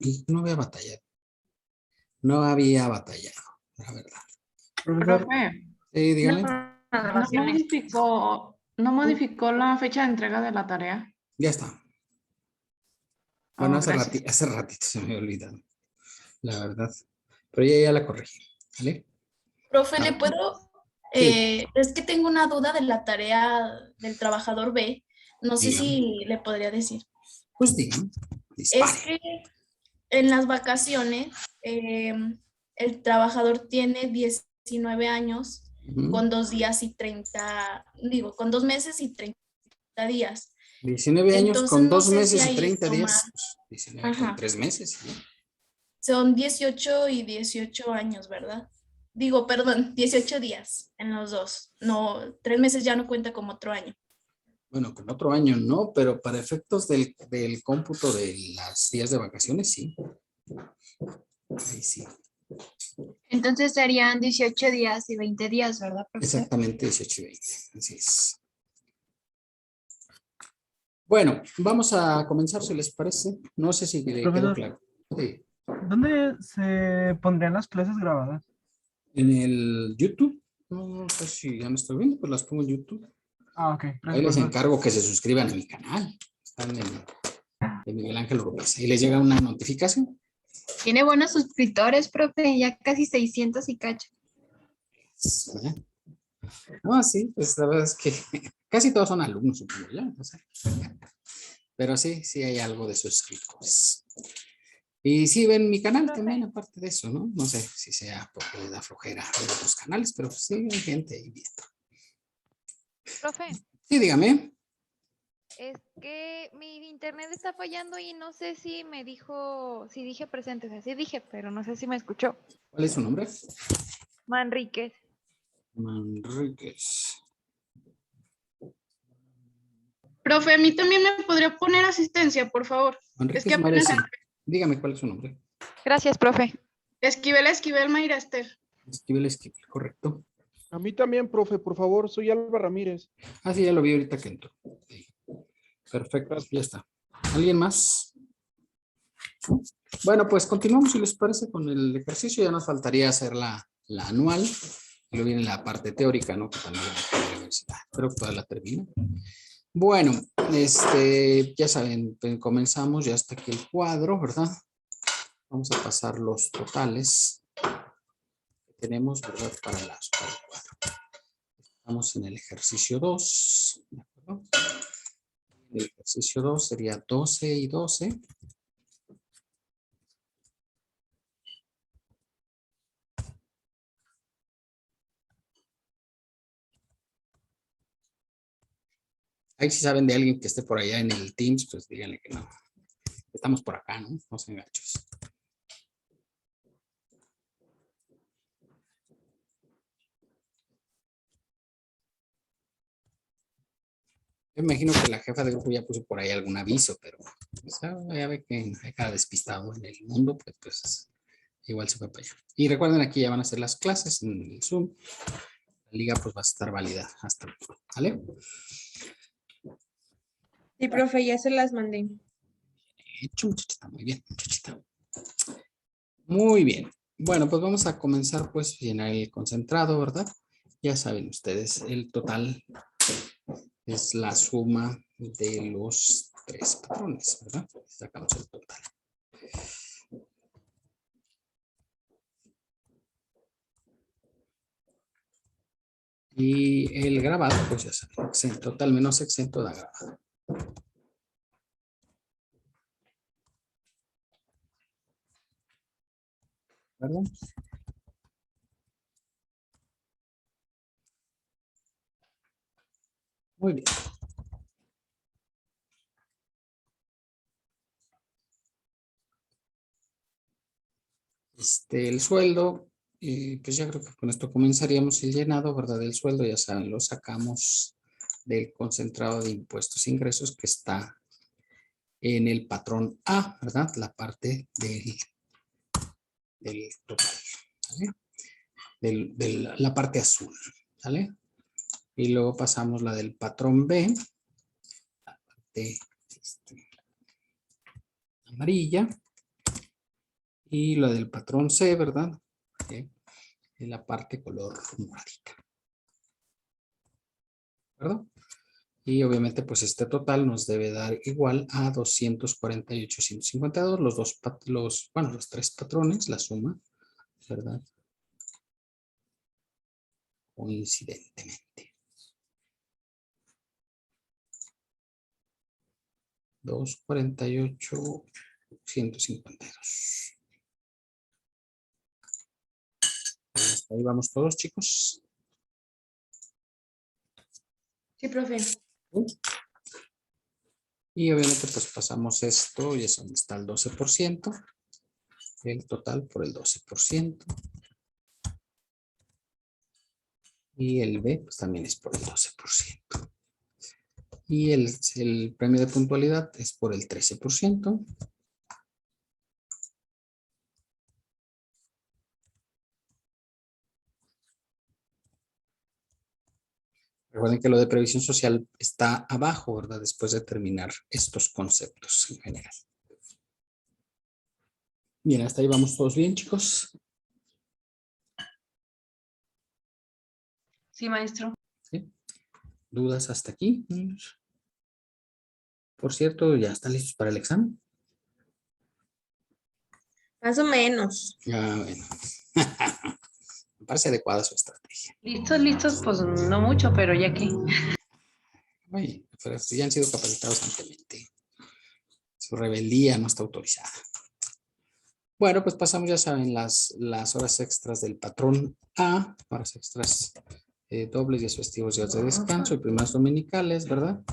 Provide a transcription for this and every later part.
Y no había batallado. No había batallado, la verdad. Profesor, Profe, Sí, dígame. no modificó la fecha de entrega de la tarea. Ya está. Bueno, Gracias. hace ratito se me olvidó, la verdad. Pero ya la corregí, ¿vale? Profe, ¿le puedo? Sí. Es que tengo una duda de la tarea del trabajador B. No sé Dígame. si le podría decir. Pues dígame. Es Dispare. que en las vacaciones el trabajador tiene 19 años con 2 días y 30, digo, con 2 meses y 30 días. 19 años Entonces, con no 2 sé si meses y ahí 30 días. tomar- Pues, 19 con Ajá. 3 meses. ¿No? Son 18 y 18 años, ¿verdad? Digo, perdón, 18 días en los dos. No, 3 meses ya no cuenta como otro año. Bueno, con otro año no, pero para efectos del cómputo de las días de vacaciones, sí. Ahí sí. Entonces serían 18 días y 20 días, ¿verdad, profesor? Exactamente 18 y 20. Así es. Bueno, vamos a comenzar, si les parece. No sé si le quedó Profesor. claro. Sí. ¿Dónde se pondrían las clases grabadas? En el YouTube. No sé si ya me estoy viendo, pues las pongo en YouTube. Ah, ok. Ahí Gracias, les profesor. encargo que se suscriban a mi canal. Están en Miguel Ángel Urbeza. Y les llega una notificación. Tiene buenos suscriptores, profe, ya casi 600 y cacho. ¿Eh? No, sí, pues la verdad es que casi todos son alumnos, supongo yo, no sé. Pero sí, sí hay algo de suscriptores. Y sí ven mi canal también, aparte de eso, ¿no? No sé si sea porque les da flojera ver otros canales, pero sí hay gente ahí viendo. Profe, Sí, dígame. es que mi internet está fallando y no sé si me dijo, si dije presente, o sea, sí dije, pero no sé si me escuchó. ¿Cuál es su nombre? Manríquez. Manríquez. Profe, a mí también me podría poner asistencia, por favor. Es que Manríquez apenas Maresi. Dígame cuál es su nombre. Gracias, profe. Esquivel Mayra Esther. Esquivel, correcto. A mí también, profe, por favor, soy Alba Ramírez. Ah, sí, ya lo vi ahorita que entró. Sí. Perfecto, ya está. ¿Alguien más? Bueno, pues continuamos, si les parece, con el ejercicio. Ya nos faltaría hacer la anual. Y luego viene la parte teórica, ¿no? Que también en la universidad. Creo que toda la termina. Bueno, ya saben, comenzamos, ya está aquí el cuadro, ¿verdad? Vamos a pasar los totales que tenemos, ¿verdad? Para el cuadro. Estamos en el ejercicio 2, ¿de acuerdo? El ejercicio 2 sería 12 y 12. Ahí si saben de alguien que esté por allá en el Teams, pues díganle que no. Estamos por acá, ¿no? No sean gachos. Yo imagino que la jefa de grupo ya puso por ahí algún aviso, pero pues, ya ve que hay cada despistado en el mundo, pues igual se fue para allá. Y recuerden, aquí ya van a ser las clases en el Zoom. La liga pues va a estar válida hasta luego, ¿vale? Sí, profe, ya se las mandé. Hecho, muchachita, muy bien, muchachita. Muy bien. Bueno, pues vamos a comenzar pues a llenar el concentrado, ¿verdad? Ya saben ustedes, el total es la suma de los 3 patrones, ¿verdad? Sacamos el total. Y el grabado, pues ya saben, exento, total menos exento da grabado. ¿Verdad? Muy bien. El sueldo, pues ya creo que con esto comenzaríamos el llenado, ¿verdad? Del sueldo, ya saben, lo sacamos del concentrado de impuestos e ingresos que está en el patrón A, ¿verdad? La parte del total, ¿vale? De la parte azul, ¿vale? Y luego pasamos la del patrón B, la parte amarilla, Y la del patrón C, ¿verdad? En la parte color moradita. ¿De acuerdo? Y obviamente pues este total nos debe dar igual a 248,152. Los tres patrones, la suma, ¿verdad? Coincidentemente. 248,152. Hasta ahí vamos todos, chicos. Sí, profe. Y obviamente pues pasamos esto y es donde está el 12%. El total por el 12%. Y el B pues también es por el 12%. Y el premio de puntualidad es por el 13%. Recuerden que lo de previsión social está abajo, ¿verdad? Después de terminar estos conceptos en general. Bien, hasta ahí vamos todos bien, chicos. Sí, maestro. ¿Sí? ¿Dudas hasta aquí? Por cierto, ¿ya están listos para el examen? Más o menos. Ah, bueno. Me parece adecuada su estrategia. Listos, pues no mucho, pero ya que. Oye, pero ya han sido capacitados ampliamente. Su rebeldía no está autorizada. Bueno, pues pasamos, ya saben, las horas extras del patrón A, horas extras dobles, días festivos, días de descanso y primas dominicales, ¿verdad?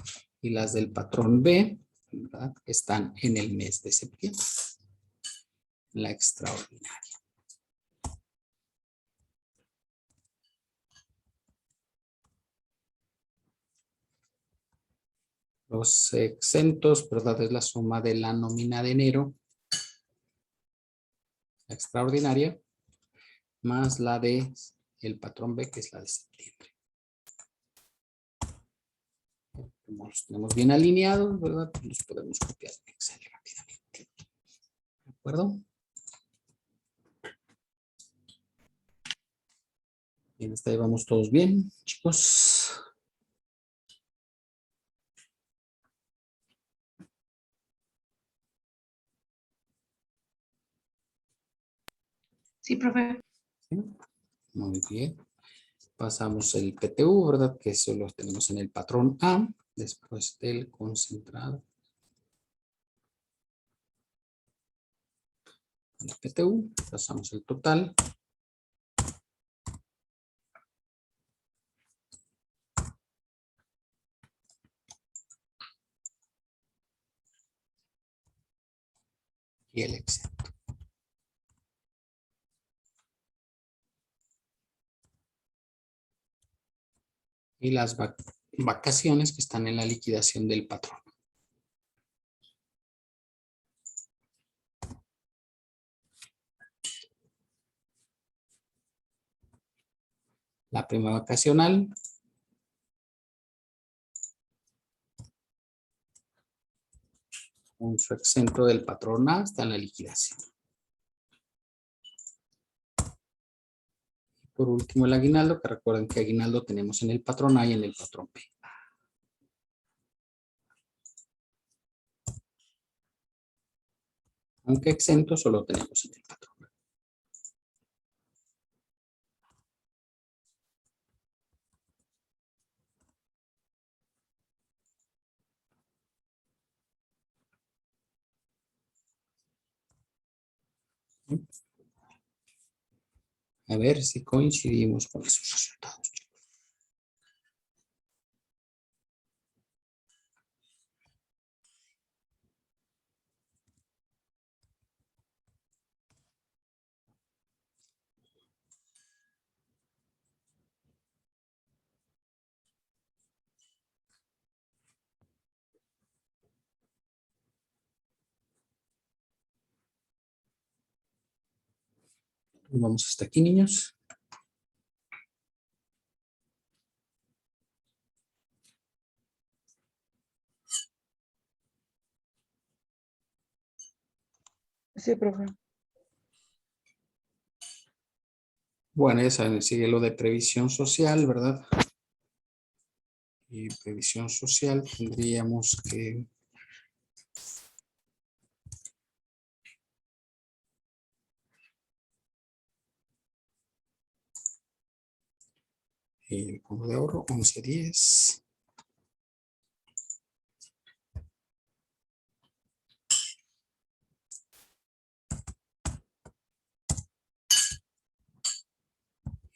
Y las del patrón B, ¿verdad? Que están en el mes de septiembre. La extraordinaria. Los exentos, ¿verdad? Es la suma de la nómina de enero, la extraordinaria, más la de el patrón B, que es la de septiembre. Como los tenemos bien alineados, ¿verdad? Pues los podemos copiar en Excel rápidamente. ¿De acuerdo? Bien, hasta ahí vamos todos bien, chicos. Sí, profe. ¿Sí? Muy bien. Pasamos el PTU, ¿verdad? Que eso lo tenemos en el patrón A, después del concentrado. El PTU, pasamos el total. Y el exento. Y las vacaciones que están en la liquidación del patrón. La prima vacacional. Con su exento del patrón A está en la liquidación. Por último, el aguinaldo, que recuerden que aguinaldo tenemos en el patrón A y en el patrón B. Aunque exento solo tenemos en el patrón B. A ver si coincidimos con esos resultados. Vamos hasta aquí, niños. Sí, profe. Bueno, ya saben, sigue lo de previsión social, ¿verdad? Y previsión social tendríamos que... El fondo de ahorro, 11.10.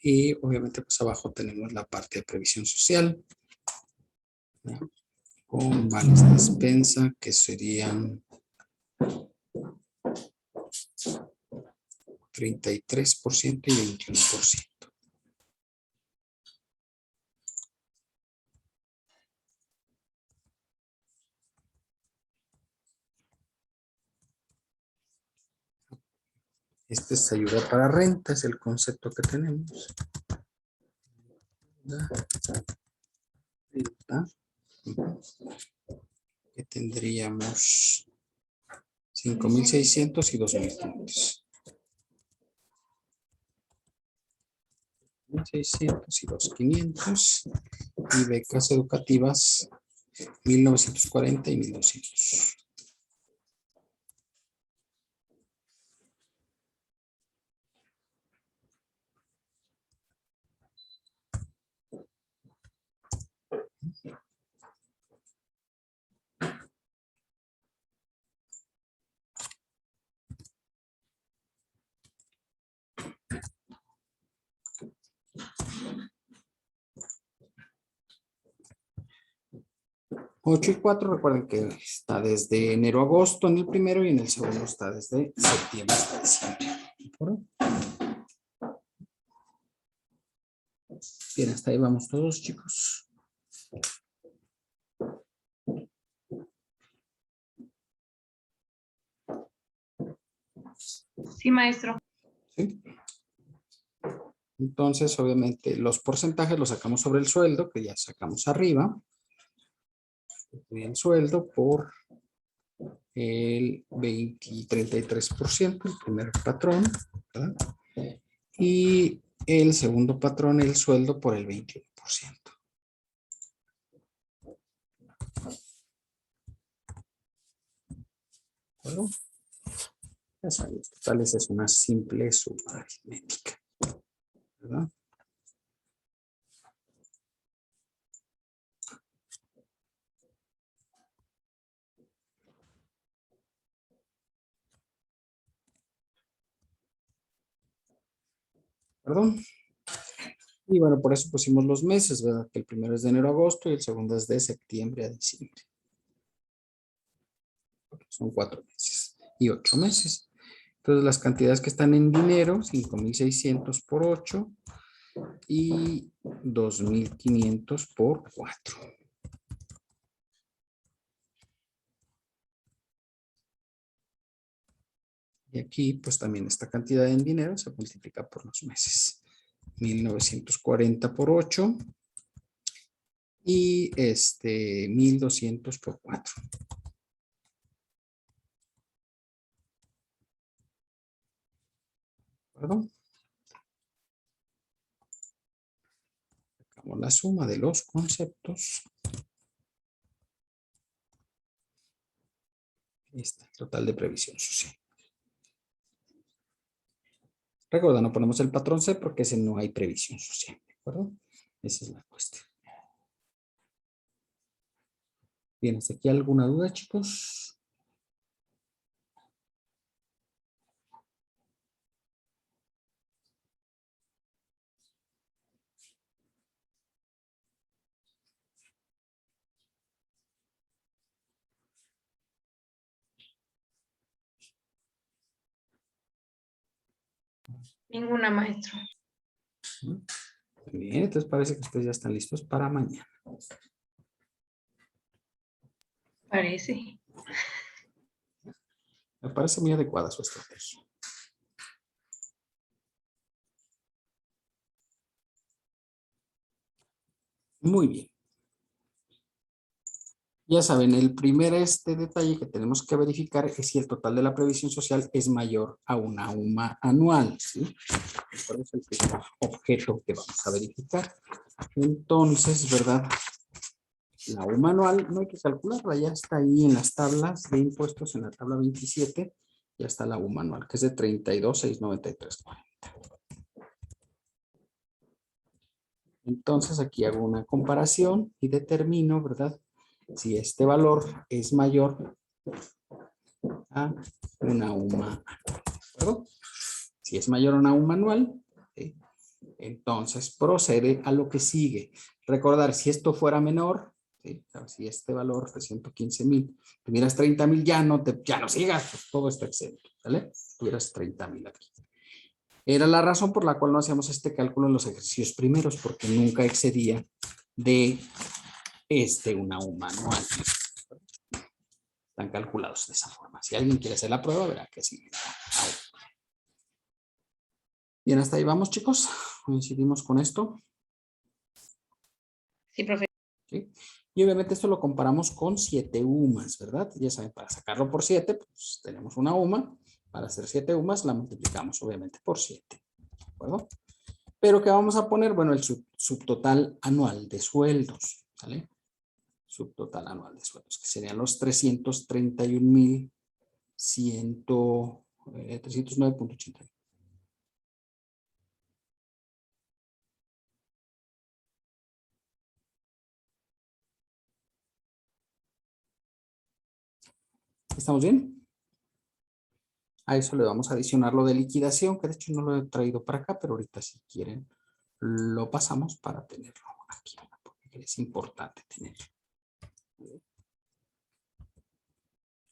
Y obviamente pues abajo tenemos la parte de previsión social. ¿Ya? Con vales de despensa que serían 33% y 21%. Este es ayuda para renta, es el concepto que tenemos. Renta. Que tendríamos 5.600 y 2.500. 1.600 y 2.500. Y becas educativas 1.940 y 1.200. Ocho y 4, recuerden que está desde enero a agosto en el primero y en el segundo está desde septiembre hasta diciembre. ¿De acuerdo? Bien, hasta ahí vamos todos, chicos. Sí, maestro. ¿Sí? Entonces, obviamente, los porcentajes los sacamos sobre el sueldo, que ya sacamos arriba. El sueldo por el 33%, el primer patrón, ¿verdad? Y el segundo patrón, el sueldo por el 21%. ¿De acuerdo? Ya saben, los totales es una simple suma aritmética, ¿verdad? Perdón. Y bueno, por eso pusimos los meses, ¿verdad? Que el primero es de enero a agosto y el segundo es de septiembre a diciembre. Son 4 meses y 8 meses. Entonces las cantidades que están en dinero, 5.600 por 8 y 2.500 por 4. Y aquí pues también esta cantidad en dinero se multiplica por los meses. 1.940 por 8 y 1.200 por 4. ¿Perdón? Sacamos la suma de los conceptos. Ahí está, el total de previsión social. Recuerda, no ponemos el patrón C porque ese no hay previsión social. ¿De acuerdo? Esa es la cuestión. Bien, ¿hasta aquí alguna duda, chicos? Ninguna, maestro. Bien, entonces parece que ustedes ya están listos para mañana. Parece. Me parece muy adecuada su estrategia. Muy bien. Ya saben, el primer detalle que tenemos que verificar es si el total de la previsión social es mayor a una UMA anual, ¿sí? ¿Cuál es el primer objeto que vamos a verificar? Entonces, ¿verdad? La UMA anual no hay que calcularla, ya está ahí en las tablas de impuestos, en la tabla 27, ya está la UMA anual, que es de 32,693.40. Entonces aquí hago una comparación y determino, ¿verdad? Si este valor es mayor a una UMA anual, ¿de acuerdo? Si es mayor a una UMA anual, ¿sí? Entonces procede a lo que sigue. Recordar, si esto fuera menor, ¿sí? O sea, si este valor de 115,000, tuvieras 30,000, ya no sigas, pues todo está exento, ¿vale? Tuvieras 30,000 aquí. Era la razón por la cual no hacíamos este cálculo en los ejercicios primeros, porque nunca excedía de una UMA anual. Están calculados de esa forma. Si alguien quiere hacer la prueba, verá que sí. Bien, hasta ahí vamos, chicos. Coincidimos con esto. Sí, profe. ¿Sí? Y obviamente esto lo comparamos con 7 UMAs, ¿verdad? Ya saben, para sacarlo por 7, pues tenemos una UMA. Para hacer 7 UMAs la multiplicamos obviamente por 7. ¿De acuerdo? Pero ¿qué vamos a poner? Bueno, el subtotal anual de sueldos, ¿vale? Subtotal anual de sueldos, que serían los 309.80. ¿Estamos bien? A eso le vamos a adicionar lo de liquidación, que de hecho no lo he traído para acá, pero ahorita si quieren lo pasamos para tenerlo aquí, porque es importante tenerlo.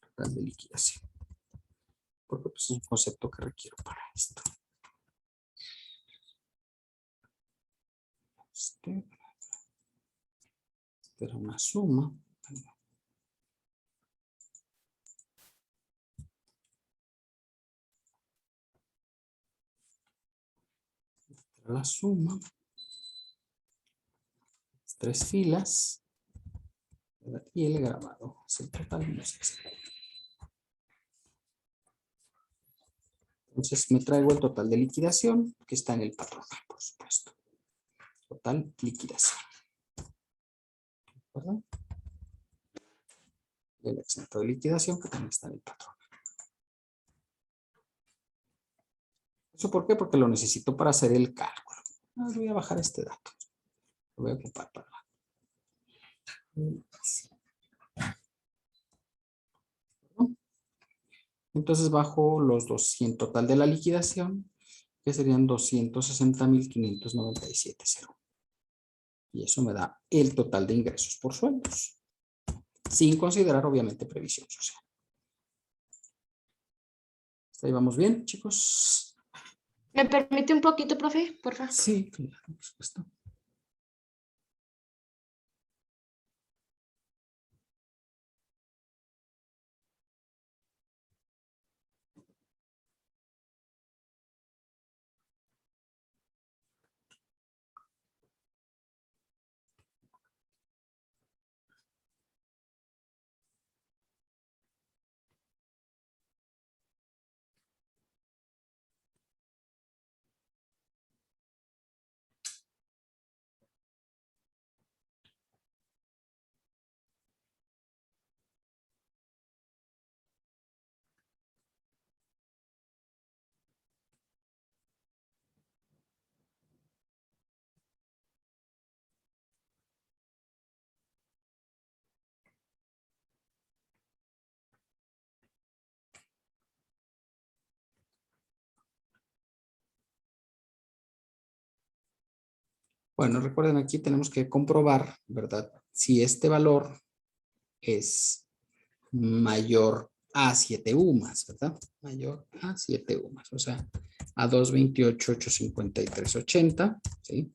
Total de liquidación. Porque pues, es un concepto que requiero para esto. Este era una suma. La suma. 3 filas. Y el grabado es el total. Entonces me traigo el total de liquidación que está en el patrón, por supuesto. Total liquidación. ¿Verdad? El exento de liquidación que también está en el patrón. ¿Eso por qué? Porque lo necesito para hacer el cálculo. Voy a bajar este dato. Lo voy a ocupar para la... Entonces bajo los 200 total de la liquidación, que serían 260,597.0. Y eso me da el total de ingresos por sueldos, sin considerar obviamente previsión social. ¿Hasta ahí vamos bien, chicos? ¿Me permite un poquito, profe? Por favor. Sí, claro, por supuesto. Bueno, recuerden, aquí tenemos que comprobar, ¿verdad? Si este valor es mayor a 7 UMAs, ¿verdad? Mayor a 7 UMAs, o sea, a 228,853,80, ¿sí?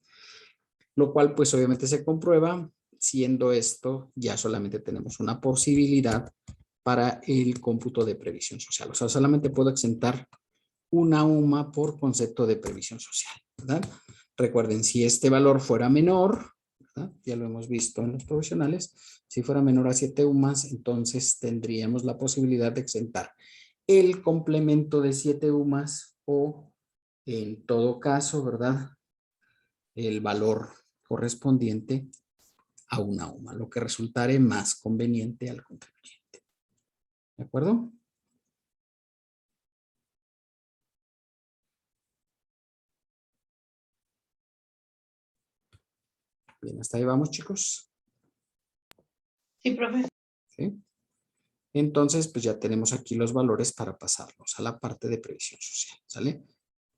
Lo cual, pues, obviamente se comprueba. Siendo esto, ya solamente tenemos una posibilidad para el cómputo de previsión social. O sea, solamente puedo exentar una UMA por concepto de previsión social, ¿verdad? Recuerden, si este valor fuera menor, ¿verdad? Ya lo hemos visto en los provisionales. Si fuera menor a 7 UMAS, entonces tendríamos la posibilidad de exentar el complemento de 7 UMAS o, en todo caso, ¿verdad?, el valor correspondiente a una UMA, lo que resultare más conveniente al contribuyente. ¿De acuerdo? Bien, hasta ahí vamos, chicos. Sí, profe. ¿Sí? Entonces, pues ya tenemos aquí los valores para pasarlos a la parte de previsión social, ¿sale?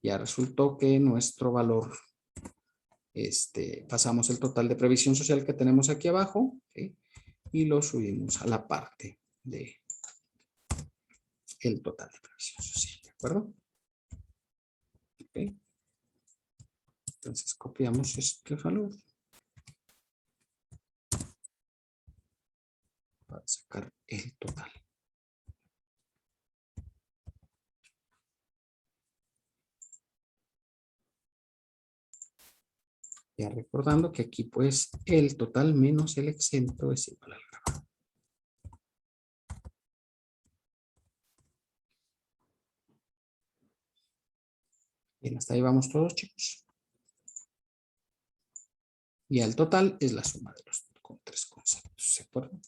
Ya resultó que nuestro valor, pasamos el total de previsión social que tenemos aquí abajo, ¿sí?, y lo subimos a la parte de el total de previsión social, ¿de acuerdo? Ok. Entonces copiamos este valor para sacar el total. Ya recordando que aquí pues el total menos el exento es igual al grabado. Bien, hasta ahí vamos todos, chicos. Y el total es la suma de los tres conceptos, ¿de acuerdo?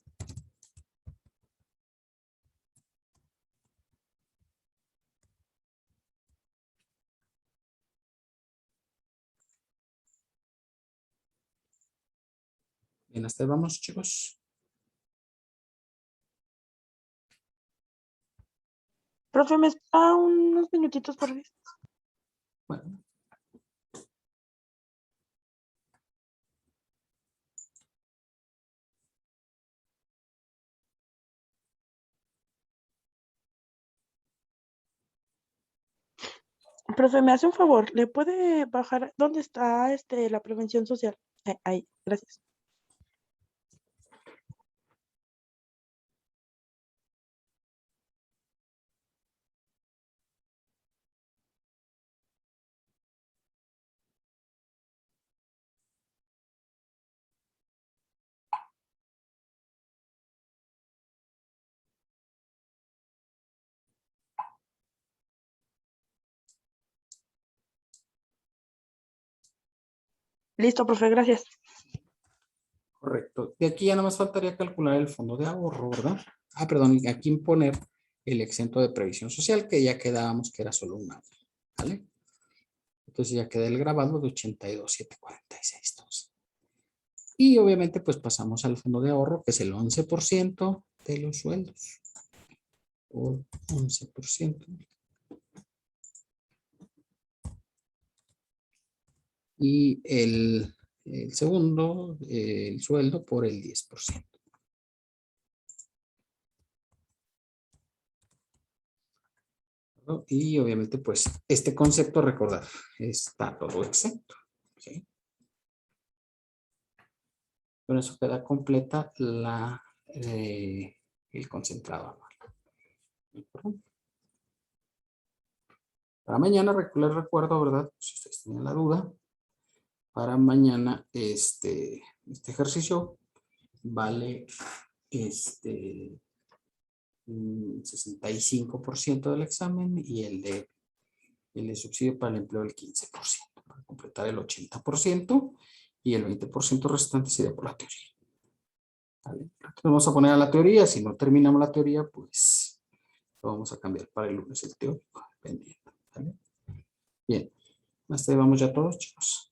Bien, hasta ahí vamos, chicos. Profe, ¿me espera unos minutitos, por favor? Bueno. Profe, me hace un favor, ¿le puede bajar dónde está la prevención social? Ahí, gracias. Listo, profe, gracias. Correcto. De aquí ya nada más faltaría calcular el fondo de ahorro, ¿verdad? Ah, perdón, y aquí imponer el exento de previsión social, que ya quedábamos que era solo una, ¿vale? Entonces ya queda el grabado de 82,746. Y obviamente pues pasamos al fondo de ahorro, que es el 11% de los sueldos. Por 11%. Y el segundo, el sueldo por el 10%. ¿No? Y obviamente pues este concepto, recordar, está todo exento. ¿Sí? Con eso queda completa el concentrado anual. Para mañana, les recuerdo, ¿verdad? Si ustedes tienen la duda, para mañana este ejercicio vale 65% del examen y el de subsidio para el empleo el 15%, para completar el 80% y el 20% restante sería por la teoría. ¿Vale? Entonces vamos a poner a la teoría, si no terminamos la teoría, pues lo vamos a cambiar para el lunes el teórico, dependiendo. ¿Vale? Bien, hasta ahí vamos ya todos, chicos.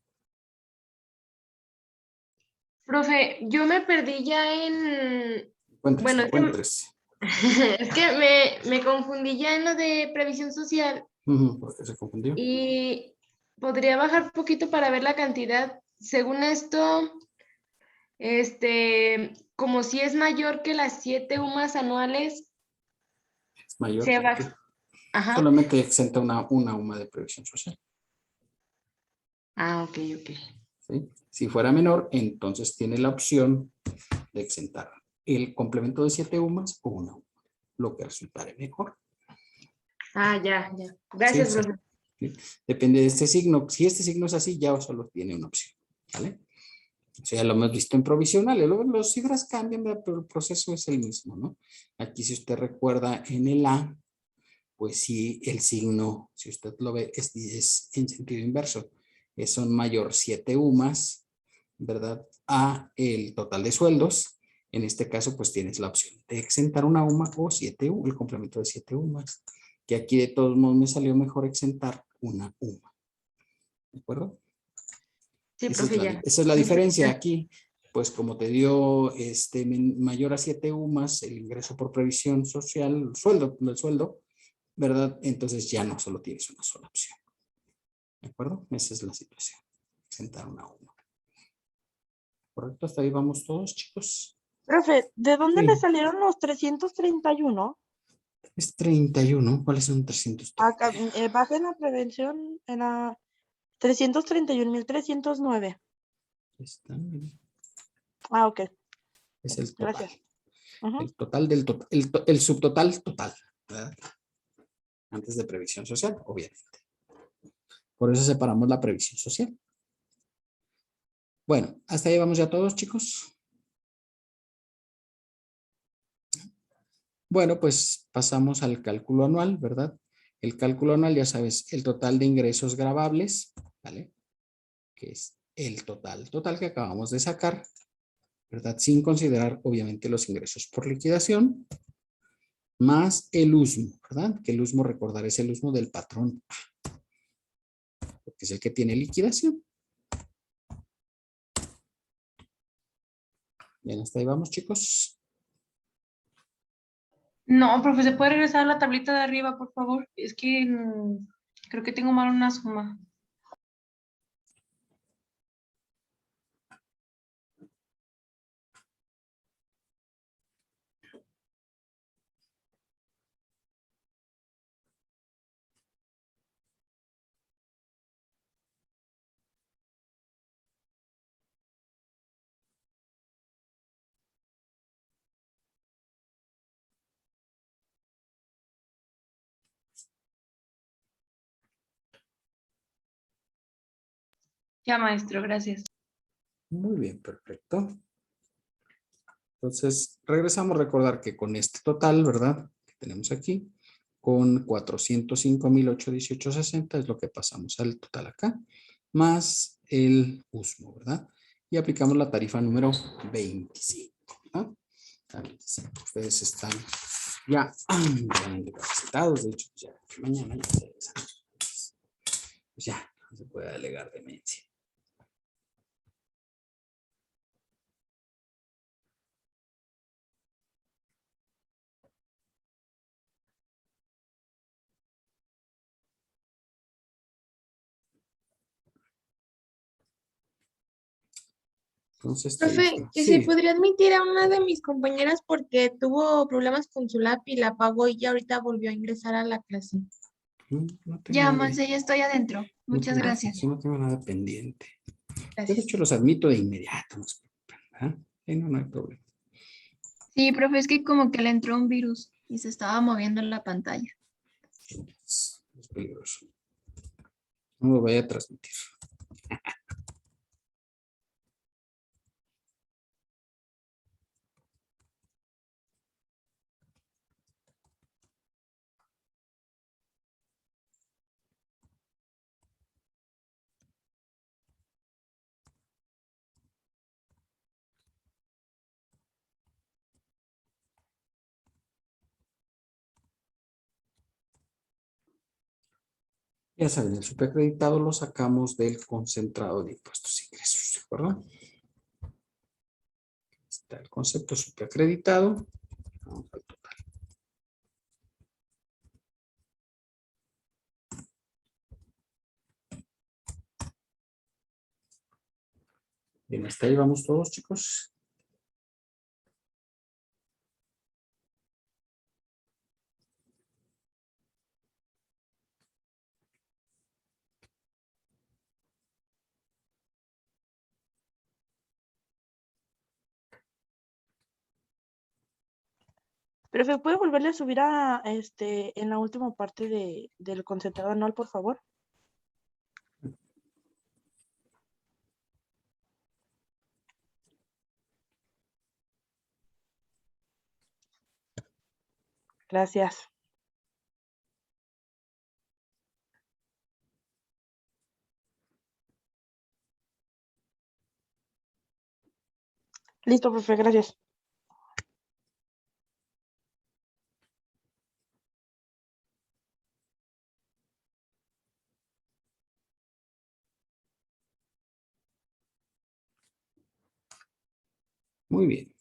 Profe, yo me perdí ya en... Bueno, Encuéntrese. es que me confundí ya en lo de previsión social. ¿Por qué se confundió? Y podría bajar un poquito para ver la cantidad. Según esto, como si es mayor que las 7 UMAS anuales, Es mayor. se baja. Ajá. Solamente exenta una UMA de previsión social. Ah, ok. ¿Sí? Si fuera menor, entonces tiene la opción de exentar el complemento de 7 UMAS o una UMA, lo que resultare mejor. Ah, ya. Gracias, Sí, profe. ¿sí? Depende de este signo. Si este signo es así, ya solo tiene una opción. ¿Vale? O sea, lo hemos visto en provisionales. Luego las cifras cambian, ¿verdad? Pero el proceso es el mismo, ¿no? Aquí, si usted recuerda, en el A, pues sí, el signo, si usted lo ve, es en sentido inverso. Son mayor 7 UMAS, ¿verdad? A el total de sueldos. En este caso, pues tienes la opción de exentar una UMA o 7 UMAS, el complemento de 7 UMAS. Que aquí de todos modos me salió mejor exentar una UMA. ¿De acuerdo? Sí, profe, ya. Esa es la diferencia aquí. Pues como te dio mayor a 7 UMAS el ingreso por previsión social, el sueldo, ¿verdad? Entonces ya no solo tienes una sola opción. ¿De acuerdo? Esa es la situación. Exentar una UMA. ¿Correcto? Hasta ahí vamos todos, chicos. Profe, ¿de dónde Sí. le salieron los 331? Es 31. ¿Cuáles son 330? Acá, baja en la prevención, en la 331.309. Está, mira. Ah, ok. Es el total. Gracias. Ujú. El total del total. El subtotal total, ¿verdad? Antes de previsión social, obviamente. Por eso separamos la previsión social. Bueno, hasta ahí vamos ya todos, chicos. Bueno, pues pasamos al cálculo anual, ¿verdad? El cálculo anual, ya sabes, el total de ingresos gravables, ¿vale? Que es el total que acabamos de sacar, ¿verdad? Sin considerar, obviamente, los ingresos por liquidación, más el USMO, ¿verdad? Que el USMO, recordar, es el USMO del patrón A, porque es el que tiene liquidación. Bien, hasta ahí vamos, chicos. No, profe, ¿se puede regresar a la tablita de arriba, por favor? Es que creo que tengo mal una suma. Ya, maestro, gracias. Muy bien, perfecto. Entonces, regresamos a recordar que con este total, ¿verdad? Que tenemos aquí, con 405,818.60 es lo que pasamos al total acá, más el USMO, ¿verdad? Y aplicamos la tarifa número 25, ¿verdad? La 25. Ustedes están ya capacitados, de hecho, ya mañana ya se examen. Pues ya, no se puede alegar demencia. Entonces, Profe, que se sí. podría admitir a una de mis compañeras porque tuvo problemas con su lap y la apagó y ya ahorita volvió a ingresar a la clase. No tengo Ya, nada, Monse, ya estoy adentro. Muchas gracias. sí, no tengo nada pendiente. Yo, de Gracias. hecho, los admito de inmediato. No se preocupen, ¿verdad? Sí, no hay problema. Sí, profe, es que como que le entró un virus y se estaba moviendo la pantalla. Es peligroso. No lo voy a transmitir. Ya saben, el superacreditado lo sacamos del concentrado de impuestos e ingresos, ¿de acuerdo? Está el concepto superacreditado. Vamos al total. Bien, hasta ahí vamos todos, chicos. Pero ¿se puede volverle a subir a en la última parte del concentrado anual, por favor? Gracias. Listo, profe, gracias. Muy bien.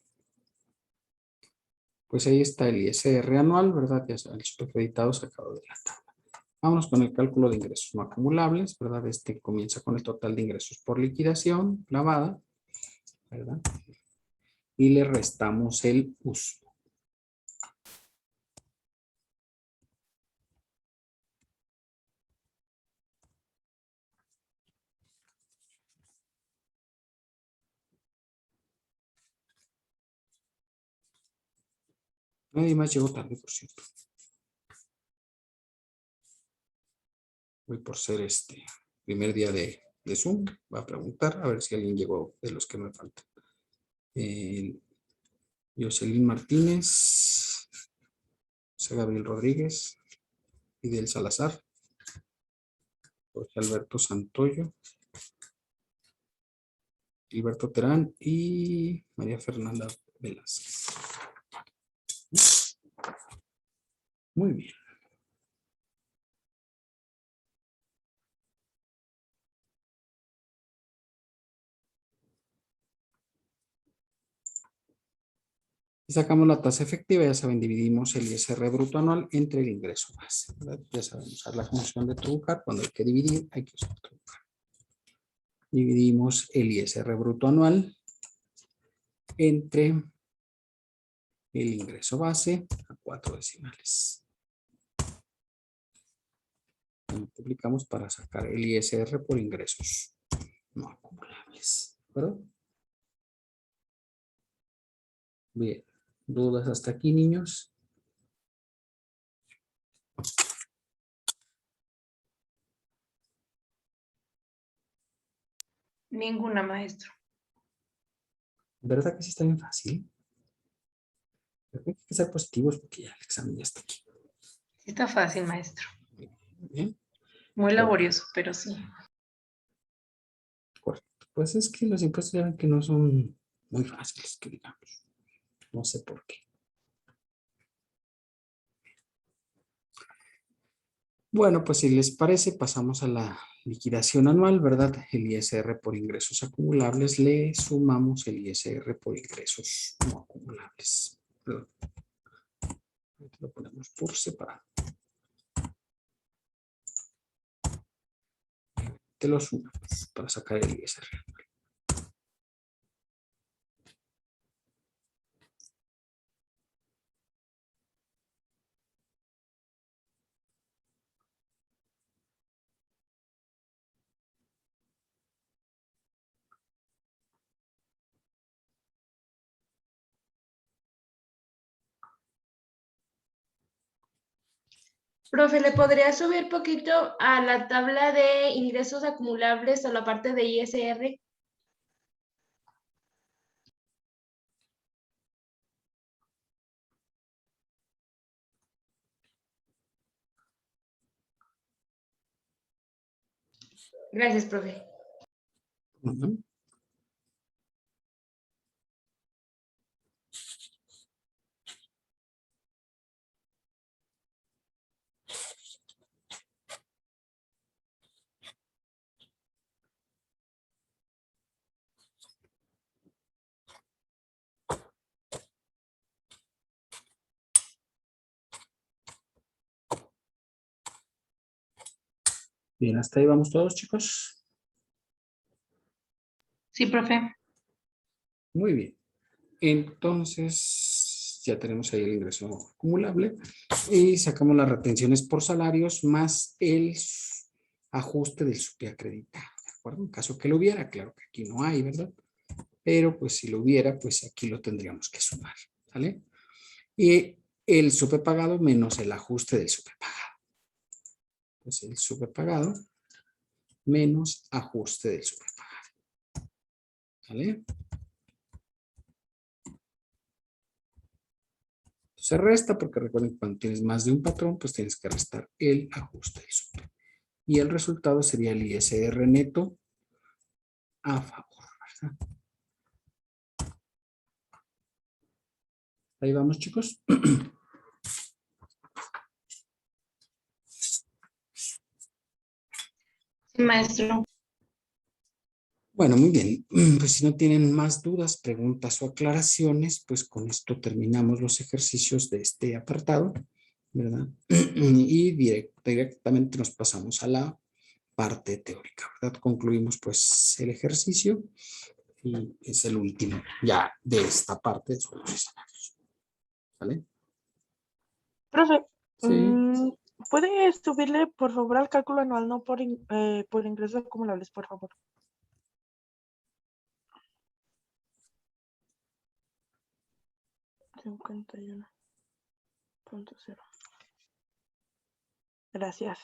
Pues ahí está el ISR anual, ¿verdad? Ya saben, el supercreditado sacado de la tabla. Vámonos con el cálculo de ingresos no acumulables, ¿verdad? Este comienza con el total de ingresos por liquidación clavada, ¿verdad? Y le restamos el uso. Nadie más llegó tarde, por cierto. Hoy por ser primer día de Zoom, va a preguntar a ver si alguien llegó de los que me faltan. Jocelyn Martínez, José Gabriel Rodríguez, Fidel Salazar, José Alberto Santoyo, Gilberto Terán y María Fernanda Velázquez. Muy bien. Y sacamos la tasa efectiva, ya saben, dividimos el ISR bruto anual entre el ingreso base, ¿verdad? Ya saben usar la función de truncar, cuando hay que dividir, hay que usar truncar. Dividimos el ISR bruto anual entre el ingreso base a 4 decimales. Multiplicamos para sacar el ISR por ingresos no acumulables. ¿De acuerdo? Bien. ¿Dudas hasta aquí, niños? Ninguna, maestro. ¿Verdad que sí está bien fácil? Pero hay que ser positivos porque ya el examen ya está aquí. Está fácil, maestro. Bien. Muy laborioso, pero sí. Correcto. Pues es que los impuestos ya ven que no son muy fáciles, que digamos. No sé por qué. Bueno, pues si les parece, pasamos a la liquidación anual, ¿verdad? El ISR por ingresos acumulables, le sumamos el ISR por ingresos no acumulables. ¿Verdad? Lo ponemos por separado. Te lo sumamos para sacar el ISR. Profe, ¿le podría subir poquito a la tabla de ingresos acumulables a la parte de ISR? Gracias, profe. Uh-huh. Bien, hasta ahí vamos todos, chicos. Sí, profe. Muy bien. Entonces, ya tenemos ahí el ingreso acumulable y sacamos las retenciones por salarios más el ajuste del subacreditado. ¿De acuerdo? En caso que lo hubiera, claro que aquí no hay, ¿verdad? Pero pues si lo hubiera, pues aquí lo tendríamos que sumar, ¿vale? Y el subpagado menos el ajuste del subpagado. Pues el subpagado menos ajuste del subpagado. ¿Vale? Entonces se resta, porque recuerden que cuando tienes más de un patrón, pues tienes que restar el ajuste del sueldo. Y el resultado sería el ISR neto a favor, ¿verdad? Ahí vamos, chicos. Sí, maestro. Bueno, muy bien. Pues si no tienen más dudas, preguntas o aclaraciones, pues con esto terminamos los ejercicios de este apartado, ¿verdad? Y directamente nos pasamos a la parte teórica, ¿verdad? Concluimos pues el ejercicio y es el último ya de esta parte de suelos y salarios. ¿Vale? Profe, Sí. ¿puede subirle, por favor, al cálculo anual, no por ingresos acumulables, por favor? $51.0. Gracias.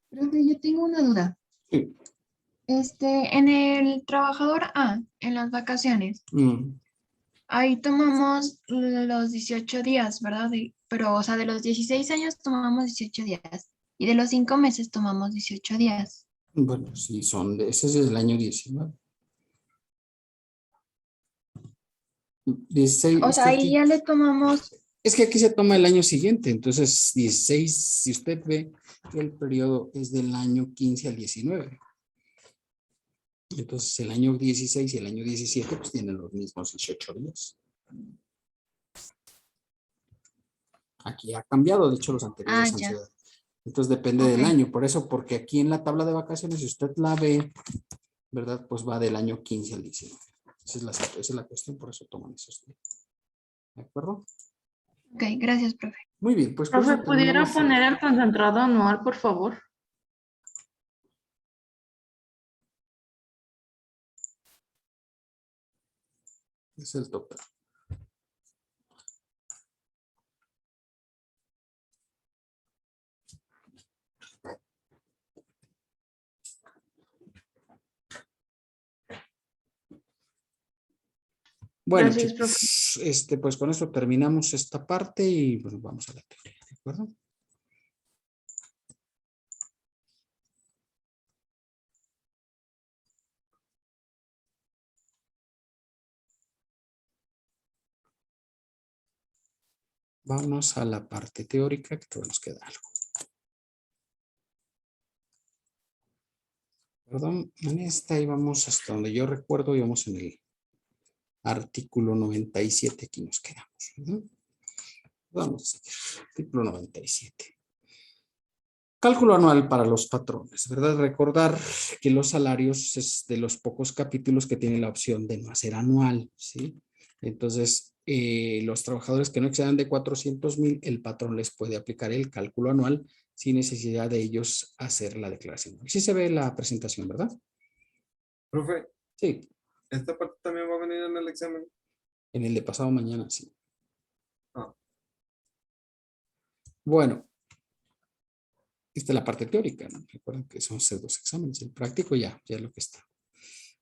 Profe, yo tengo una duda. Sí. En el trabajador A, en las vacaciones, ahí tomamos los 18 días, ¿verdad? Pero, o sea, de los 16 años tomamos 18 días y de los 5 meses tomamos 18 días. Bueno, sí, ese es el año 19. 16, O sea, ahí ya le tomamos, es que aquí se toma el año siguiente, entonces 16, si usted ve, el periodo es del año 15 al 19. Entonces el año 16 y el año 17 pues tienen los mismos 18 días. Aquí ha cambiado, de hecho los anteriores han ya. sido. Entonces depende del Ok. año, por eso, porque aquí en la tabla de vacaciones, si usted la ve, ¿verdad? Pues va del año 15 al 19. Esa es la cuestión, por eso toman esos días. ¿De acuerdo? Ok, gracias, profe. Muy bien, pues por Profe, eso ¿pudiera terminamos. poner el concentrado anual, por favor? Es el total. Bueno, Gracias, chicos, pues con eso terminamos esta parte y bueno, vamos a la teoría, ¿de acuerdo? Vamos a la parte teórica, que todavía nos queda algo. Perdón, en esta íbamos hasta donde yo recuerdo, íbamos en el artículo 97, aquí nos quedamos, ¿verdad? Vamos a seguir, artículo 97. Cálculo anual para los patrones, ¿verdad? Recordar que los salarios es de los pocos capítulos que tienen la opción de no hacer anual, ¿sí? Entonces, los trabajadores que no excedan de 400,000, el patrón les puede aplicar el cálculo anual sin necesidad de ellos hacer la declaración. Sí se ve la presentación, ¿verdad? Profe, Sí. ¿esta parte también va a venir en el examen? En el de pasado mañana, sí. Ah. Bueno. Esta es la parte teórica, ¿no? Recuerden que son dos exámenes. El práctico ya es lo que está.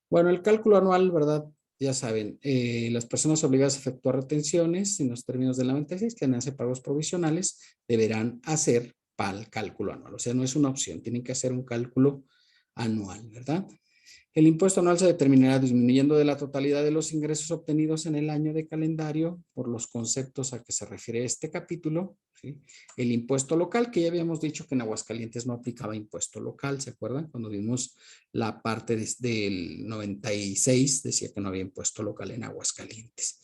Bueno, el cálculo anual, ¿verdad? Ya saben, las personas obligadas a efectuar retenciones en los términos del 96 que hace pagos provisionales deberán hacer para el cálculo anual. O sea, no es una opción, tienen que hacer un cálculo anual, ¿verdad? El impuesto anual se determinará disminuyendo de la totalidad de los ingresos obtenidos en el año de calendario por los conceptos a que se refiere este capítulo, ¿sí? El impuesto local, que ya habíamos dicho que en Aguascalientes no aplicaba impuesto local, ¿se acuerdan? Cuando vimos la parte del 96, decía que no había impuesto local en Aguascalientes.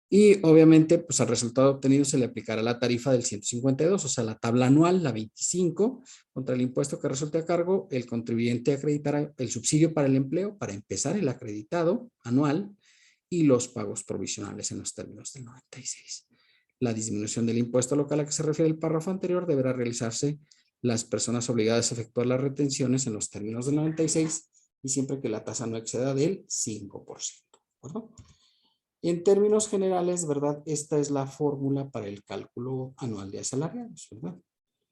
Y obviamente, pues al resultado obtenido se le aplicará la tarifa del 152, o sea, la tabla anual, la 25, contra el impuesto que resulte a cargo, el contribuyente acreditará el subsidio para el empleo, para empezar el acreditado anual, y los pagos provisionales en los términos del 96. La disminución del impuesto local a que se refiere el párrafo anterior deberá realizarse las personas obligadas a efectuar las retenciones en los términos del 96 y siempre que la tasa no exceda del 5%, ¿de acuerdo? En términos generales, ¿verdad? Esta es la fórmula para el cálculo anual de asalariados, ¿verdad?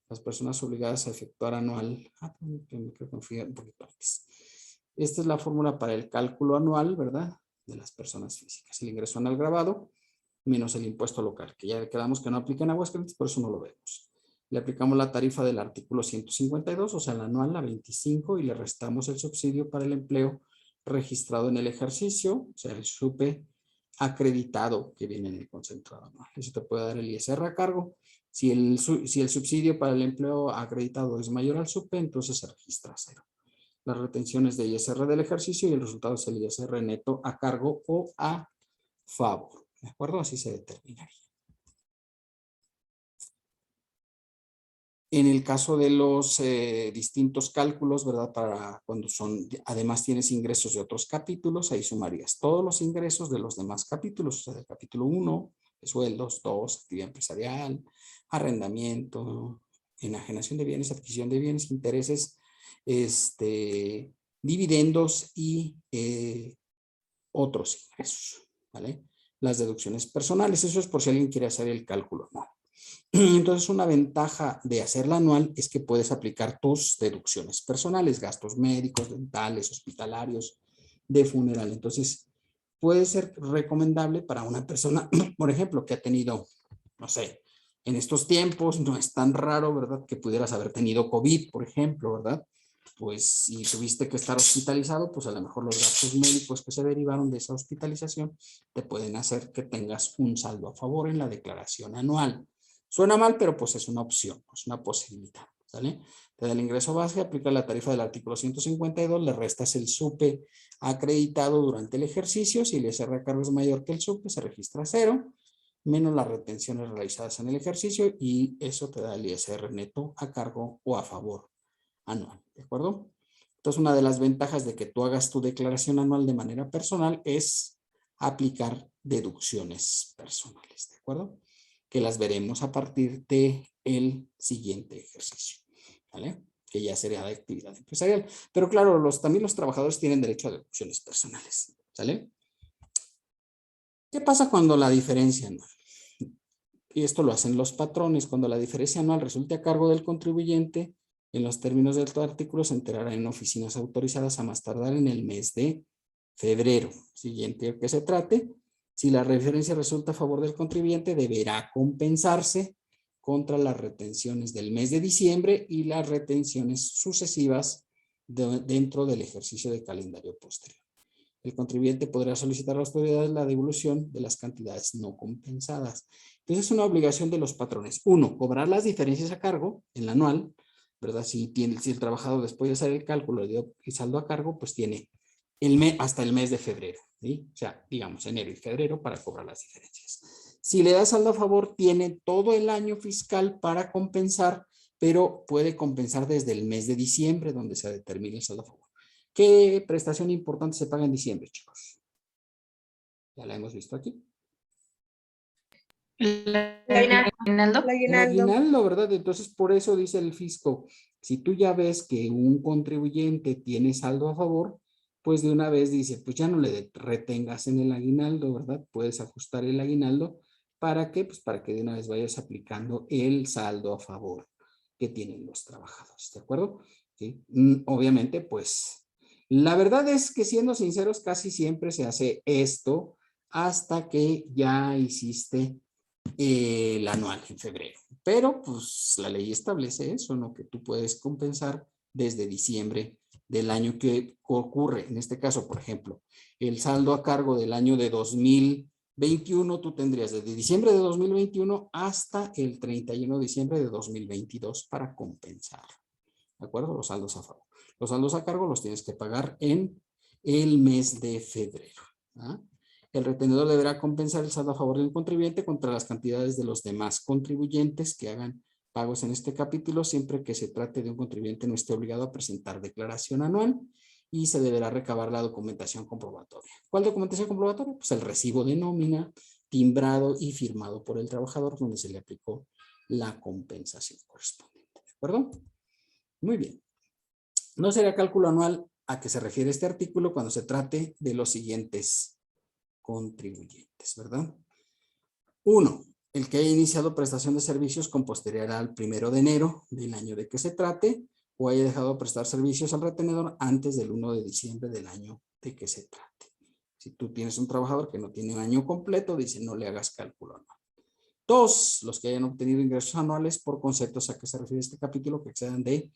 Las personas obligadas a efectuar anual. Me creo que confía un poquito antes. Esta es la fórmula para el cálculo anual, ¿verdad? De las personas físicas. El ingreso anual grabado menos el impuesto local, que ya quedamos que no aplica en Aguascalientes, por eso no lo vemos. Le aplicamos la tarifa del artículo 152, o sea, la anual, la 25, y le restamos el subsidio para el empleo registrado en el ejercicio, o sea, el SUPE acreditado que viene en el concentrado anual. Eso te puede dar el ISR a cargo. Si el subsidio para el empleo acreditado es mayor al SUPE, entonces se registra a cero. Las retenciones de ISR del ejercicio y el resultado es el ISR neto a cargo o a favor. ¿De acuerdo? Así se determinaría. En el caso de los distintos cálculos, ¿verdad? Para cuando son, además tienes ingresos de otros capítulos, ahí sumarías todos los ingresos de los demás capítulos, o sea, del capítulo 1, sueldos, 2, actividad empresarial, arrendamiento, enajenación de bienes, adquisición de bienes, intereses, dividendos y otros ingresos, ¿vale? Las deducciones personales, eso es por si alguien quiere hacer el cálculo, ¿no? Entonces, una ventaja de hacerla anual es que puedes aplicar tus deducciones personales, gastos médicos, dentales, hospitalarios, de funeral. Entonces, puede ser recomendable para una persona, por ejemplo, que ha tenido, no sé, en estos tiempos no es tan raro, ¿verdad? Que pudieras haber tenido COVID, por ejemplo, ¿verdad? Pues si tuviste que estar hospitalizado, pues a lo mejor los gastos médicos que se derivaron de esa hospitalización te pueden hacer que tengas un saldo a favor en la declaración anual. Suena mal, pero pues es una opción, es una posibilidad, ¿sale? Te da el ingreso base, aplica la tarifa del artículo 152, le restas el SUPE acreditado durante el ejercicio. Si el ISR a cargo es mayor que el SUPE, se registra a cero, menos las retenciones realizadas en el ejercicio, y eso te da el ISR neto a cargo o a favor anual, ¿de acuerdo? Entonces, una de las ventajas de que tú hagas tu declaración anual de manera personal es aplicar deducciones personales, ¿de acuerdo? Que las veremos a partir del siguiente ejercicio, ¿vale? Que ya sería de actividad empresarial. Pero claro, también los trabajadores tienen derecho a deducciones personales, ¿sale? ¿Qué pasa cuando la diferencia anual? Y esto lo hacen los patrones. Cuando la diferencia anual resulte a cargo del contribuyente, en los términos del artículo se enterará en oficinas autorizadas a más tardar en el mes de febrero siguiente que se trate. Si la referencia resulta a favor del contribuyente, deberá compensarse contra las retenciones del mes de diciembre y las retenciones sucesivas dentro del ejercicio de calendario posterior. El contribuyente podrá solicitar a las autoridades la devolución de las cantidades no compensadas. Entonces es una obligación de los patrones. Uno, cobrar las diferencias a cargo en la anual, ¿verdad? Si el trabajador después de hacer el cálculo dio el saldo a cargo, pues tiene hasta el mes de febrero, ¿sí? O sea, digamos enero y febrero para cobrar las diferencias. Si le da saldo a favor, tiene todo el año fiscal para compensar, pero puede compensar desde el mes de diciembre, donde se determine el saldo a favor. ¿Qué prestación importante se paga en diciembre, chicos? Ya la hemos visto aquí. El aguinaldo. El aguinaldo, ¿verdad? Entonces, por eso dice el fisco, si tú ya ves que un contribuyente tiene saldo a favor, pues de una vez dice, pues ya no le retengas en el aguinaldo, ¿verdad? Puedes ajustar el aguinaldo. ¿Para qué? Pues para que de una vez vayas aplicando el saldo a favor que tienen los trabajadores, ¿de acuerdo? ¿Sí? Obviamente, pues, la verdad es que siendo sinceros, casi siempre se hace esto hasta que ya hiciste el anual en febrero. Pero, pues, la ley establece eso, ¿no? Que tú puedes compensar desde diciembre del año que ocurre. En este caso, por ejemplo, el saldo a cargo del año de 2021, tú tendrías desde diciembre de 2021 hasta el 31 de diciembre de 2022 para compensar. ¿De acuerdo? Los saldos a favor. Los saldos a cargo los tienes que pagar en el mes de febrero. ¿Ah? El retenedor deberá compensar el saldo a favor del contribuyente contra las cantidades de los demás contribuyentes que hagan pagos en este capítulo, siempre que se trate de un contribuyente no esté obligado a presentar declaración anual, y se deberá recabar la documentación comprobatoria. ¿Cuál documentación comprobatoria? Pues el recibo de nómina, timbrado y firmado por el trabajador, donde se le aplicó la compensación correspondiente. ¿De acuerdo? Muy bien. No será cálculo anual a que se refiere este artículo cuando se trate de los siguientes contribuyentes, ¿verdad? 1. El que haya iniciado prestación de servicios con posterioridad al 1 de enero del año de que se trate, o haya dejado de prestar servicios al retenedor antes del 1 de diciembre del año de que se trate. Si tú tienes un trabajador que no tiene un año completo, dice no le hagas cálculo anual. 2, los que hayan obtenido ingresos anuales por conceptos a que se refiere este capítulo que excedan de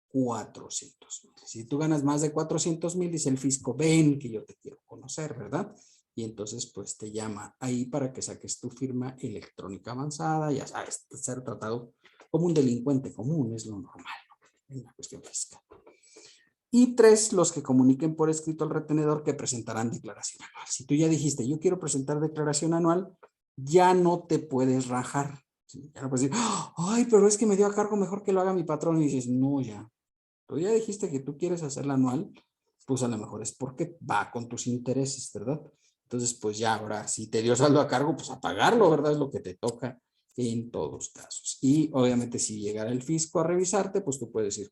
400,000. Si tú ganas más de 400,000, dice el fisco, ven que yo te quiero conocer, ¿verdad? Y entonces pues te llama ahí para que saques tu firma electrónica avanzada, ya sabes, ser tratado como un delincuente común, es lo normal, ¿no? En la cuestión fiscal. Y 3, los que comuniquen por escrito al retenedor que presentarán declaración anual. Si tú ya dijiste, yo quiero presentar declaración anual, ya no te puedes rajar. ¿Sí? Ya no puedes decir, ay, pero es que me dio a cargo, mejor que lo haga mi patrón. Y dices, no, ya. Tú ya dijiste que tú quieres hacerla anual, pues a lo mejor es porque va con tus intereses, ¿verdad? Entonces, pues ya ahora, si te dio saldo a cargo, pues a pagarlo, ¿verdad? Es lo que te toca en todos casos. Y obviamente si llegara el fisco a revisarte, pues tú puedes decir,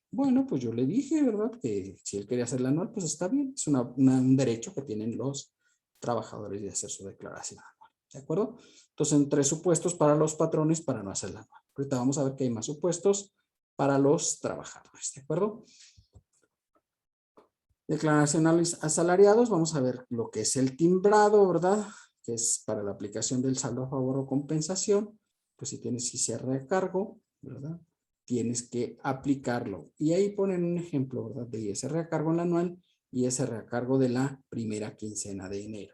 bueno, pues yo le dije, ¿verdad? Que si él quería hacerla anual, pues está bien. Es un derecho que tienen los trabajadores de hacer su declaración anual. ¿De acuerdo? Entonces, en 3 supuestos para los patrones para no hacerla anual. Ahorita vamos a ver que hay más supuestos para los trabajadores. ¿De acuerdo? Declaracionales asalariados, vamos a ver lo que es el timbrado, ¿verdad? Que es para la aplicación del saldo a favor o compensación. Pues si tienes ISR a cargo, ¿verdad? Tienes que aplicarlo. Y ahí ponen un ejemplo, ¿verdad? De ISR a cargo en la anual y ISR a cargo de la primera quincena de enero.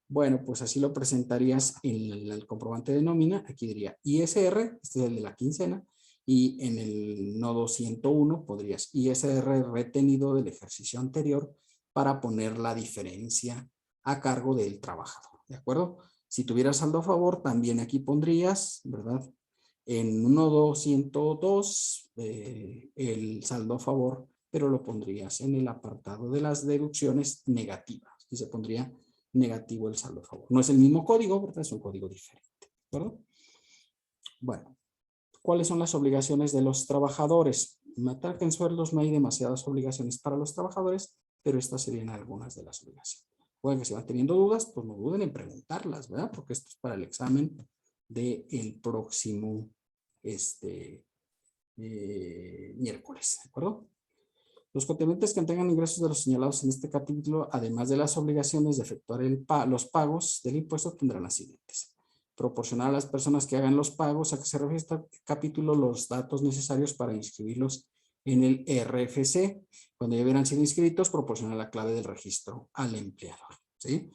Bueno, pues así lo presentarías en el comprobante de nómina. Aquí diría ISR, este es el de la quincena. Y en el nodo 101 podrías ISR retenido del ejercicio anterior para poner la diferencia a cargo del trabajador. ¿De acuerdo? Si tuvieras saldo a favor, también aquí pondrías, ¿verdad? En un nodo 102 el saldo a favor, pero lo pondrías en el apartado de las deducciones negativas. Y se pondría negativo el saldo a favor. No es el mismo código, ¿verdad? Es un código diferente. ¿De acuerdo? Bueno. ¿Cuáles son las obligaciones de los trabajadores? En materia en sueldos no hay demasiadas obligaciones para los trabajadores, pero estas serían algunas de las obligaciones. Bueno, que si van teniendo dudas, pues no duden en preguntarlas, ¿verdad? Porque esto es para el examen del próximo miércoles, ¿de acuerdo? Los contribuyentes que tengan ingresos de los señalados en este capítulo, además de las obligaciones de efectuar los pagos del impuesto, tendrán las siguientes. Proporcionar a las personas que hagan los pagos a que se refiere este capítulo los datos necesarios para inscribirlos en el RFC. Cuando ya hubieran sido inscritos, proporcionar la clave del registro al empleador. ¿Sí?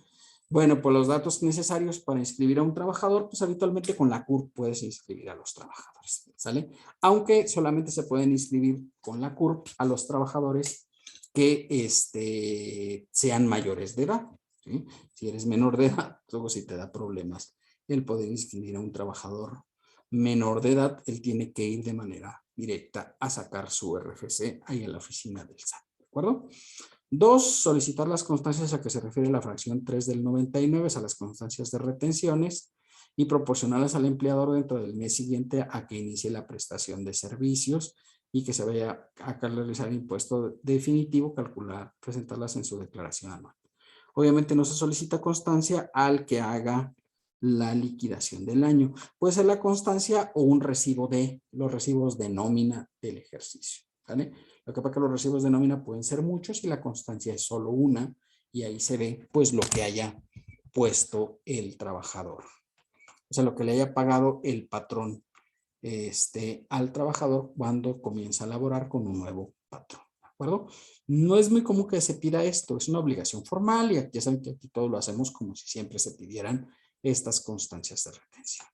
Bueno, pues los datos necesarios para inscribir a un trabajador, pues habitualmente con la CURP puedes inscribir a los trabajadores. ¿Sale? Aunque solamente se pueden inscribir con la CURP a los trabajadores que sean mayores de edad. ¿Sí? Si eres menor de edad, luego si te da problemas el poder inscribir a un trabajador menor de edad, él tiene que ir de manera directa a sacar su RFC ahí en la oficina del SAT, ¿de acuerdo? 2, solicitar las constancias a que se refiere la fracción 3 del 99, a las constancias de retenciones y proporcionarlas al empleador dentro del mes siguiente a que inicie la prestación de servicios y que se vaya a realizar el impuesto definitivo, calcular, presentarlas en su declaración anual. Obviamente no se solicita constancia al que haga la liquidación del año. Puede ser la constancia o un recibo de los recibos de nómina del ejercicio. ¿Vale? Lo que pasa es que los recibos de nómina pueden ser muchos y la constancia es solo una y ahí se ve pues lo que haya puesto el trabajador. O sea, lo que le haya pagado el patrón al trabajador cuando comienza a laborar con un nuevo patrón. ¿De acuerdo? No es muy común que se pida esto, es una obligación formal y ya saben que aquí todo lo hacemos como si siempre se pidieran estas constancias de retención.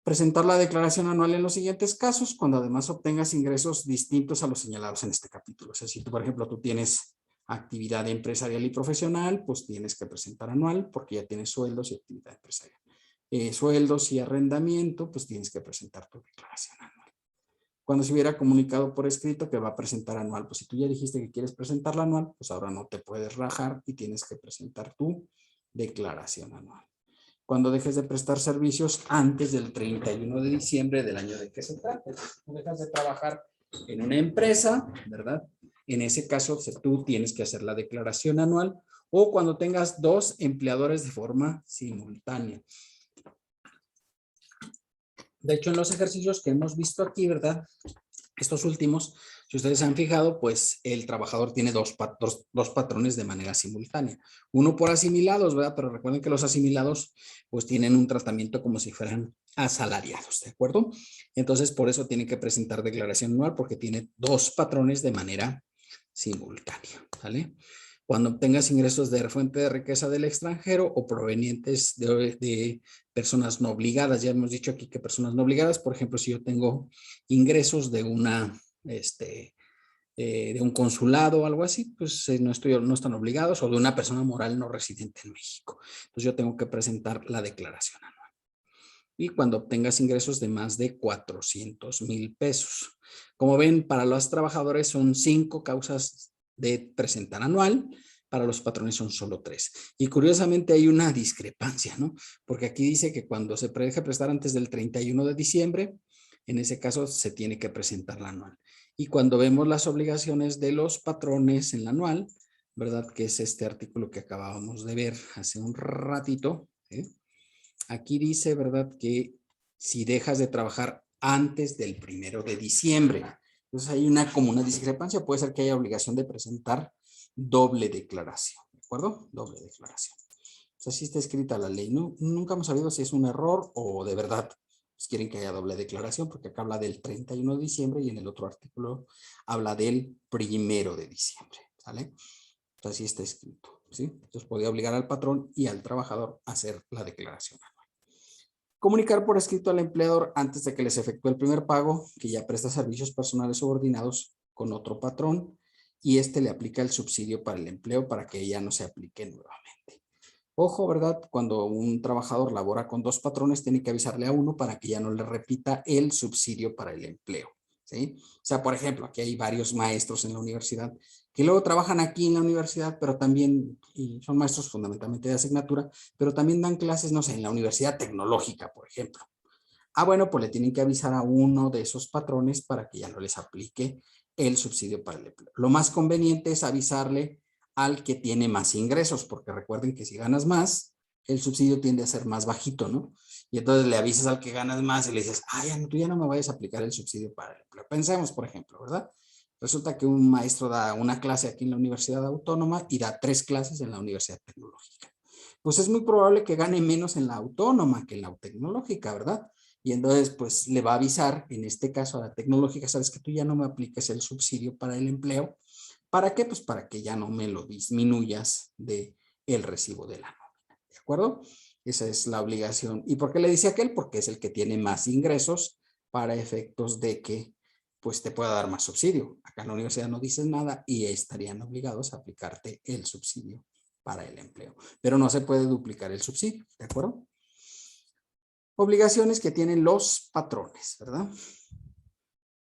Presentar la declaración anual en los siguientes casos, cuando además obtengas ingresos distintos a los señalados en este capítulo. O sea, si tú, por ejemplo, tú tienes actividad empresarial y profesional, pues tienes que presentar anual porque ya tienes sueldos y actividad empresarial. Sueldos y arrendamiento, pues tienes que presentar tu declaración anual. Cuando se hubiera comunicado por escrito que va a presentar anual, pues si tú ya dijiste que quieres presentar la anual, pues ahora no te puedes rajar y tienes que presentar tu declaración anual. Cuando dejes de prestar servicios antes del 31 de diciembre del año de que se trate. Tú dejas de trabajar en una empresa, ¿verdad? En ese caso, tú tienes que hacer la declaración anual o cuando tengas 2 empleadores de forma simultánea. De hecho, en los ejercicios que hemos visto aquí, ¿verdad? Estos últimos, si ustedes se han fijado, pues el trabajador tiene dos patrones de manera simultánea. Uno por asimilados, ¿verdad? Pero recuerden que los asimilados pues tienen un tratamiento como si fueran asalariados, ¿de acuerdo? Entonces, por eso tienen que presentar declaración anual porque tiene dos patrones de manera simultánea, ¿vale? Cuando obtengas ingresos de fuente de riqueza del extranjero o provenientes de personas no obligadas, ya hemos dicho aquí que personas no obligadas, por ejemplo, si yo tengo ingresos de una, de un consulado o algo así, pues no están obligados, o de una persona moral no residente en México. Entonces yo tengo que presentar la declaración anual. Y cuando obtengas ingresos de más de 400,000 pesos. Como ven, para los trabajadores son 5 causas de presentar anual, para los patrones son solo 3. Y curiosamente hay una discrepancia, ¿no? Porque aquí dice que cuando se deje prestar antes del 31 de diciembre, en ese caso se tiene que presentar la anual. Y cuando vemos las obligaciones de los patrones en la anual, ¿verdad? Que es este artículo que acabábamos de ver hace un ratito, ¿eh? Aquí dice, ¿verdad? Que si dejas de trabajar antes del 1 de diciembre. Entonces hay como una discrepancia. Puede ser que haya obligación de presentar doble declaración. ¿De acuerdo? Doble declaración. O sea, así está escrita la ley. ¿No? Nunca hemos sabido si es un error o de verdad pues quieren que haya doble declaración, porque acá habla del 31 de diciembre y en el otro artículo habla del 1 de diciembre. ¿Sale? O sea, así está escrito. ¿Sí? Entonces podría obligar al patrón y al trabajador a hacer la declaración. Comunicar por escrito al empleador antes de que les efectúe el primer pago que ya presta servicios personales subordinados con otro patrón y le aplica el subsidio para el empleo para que ya no se aplique nuevamente. Ojo, ¿verdad? Cuando un trabajador labora con 2 patrones, tiene que avisarle a uno para que ya no le repita el subsidio para el empleo. ¿Sí? O sea, por ejemplo, aquí hay varios maestros en la universidad que luego trabajan aquí en la universidad, pero también, y son maestros fundamentalmente de asignatura, pero también dan clases, no sé, en la universidad tecnológica, por ejemplo. Ah, bueno, pues le tienen que avisar a uno de esos patrones para que ya no les aplique el subsidio para el empleo. Lo más conveniente es avisarle al que tiene más ingresos, porque recuerden que si ganas más, el subsidio tiende a ser más bajito, ¿no? Y entonces le avisas al que ganas más y le dices, ah, ya, tú ya no me vayas a aplicar el subsidio para el empleo. Pensemos, por ejemplo, ¿verdad? Resulta que un maestro da una clase aquí en la Universidad Autónoma y da 3 clases en la Universidad Tecnológica. Pues es muy probable que gane menos en la autónoma que en la tecnológica, ¿verdad? Y entonces, pues le va a avisar, en este caso a la tecnológica, sabes que tú ya no me apliques el subsidio para el empleo. ¿Para qué? Pues para que ya no me lo disminuyas del recibo de la nómina. ¿De acuerdo? Esa es la obligación. ¿Y por qué le dice aquel? Porque es el que tiene más ingresos para efectos de que pues te pueda dar más subsidio. Acá en la universidad no dicen nada y estarían obligados a aplicarte el subsidio para el empleo. Pero no se puede duplicar el subsidio, ¿de acuerdo? Obligaciones que tienen los patrones, ¿verdad?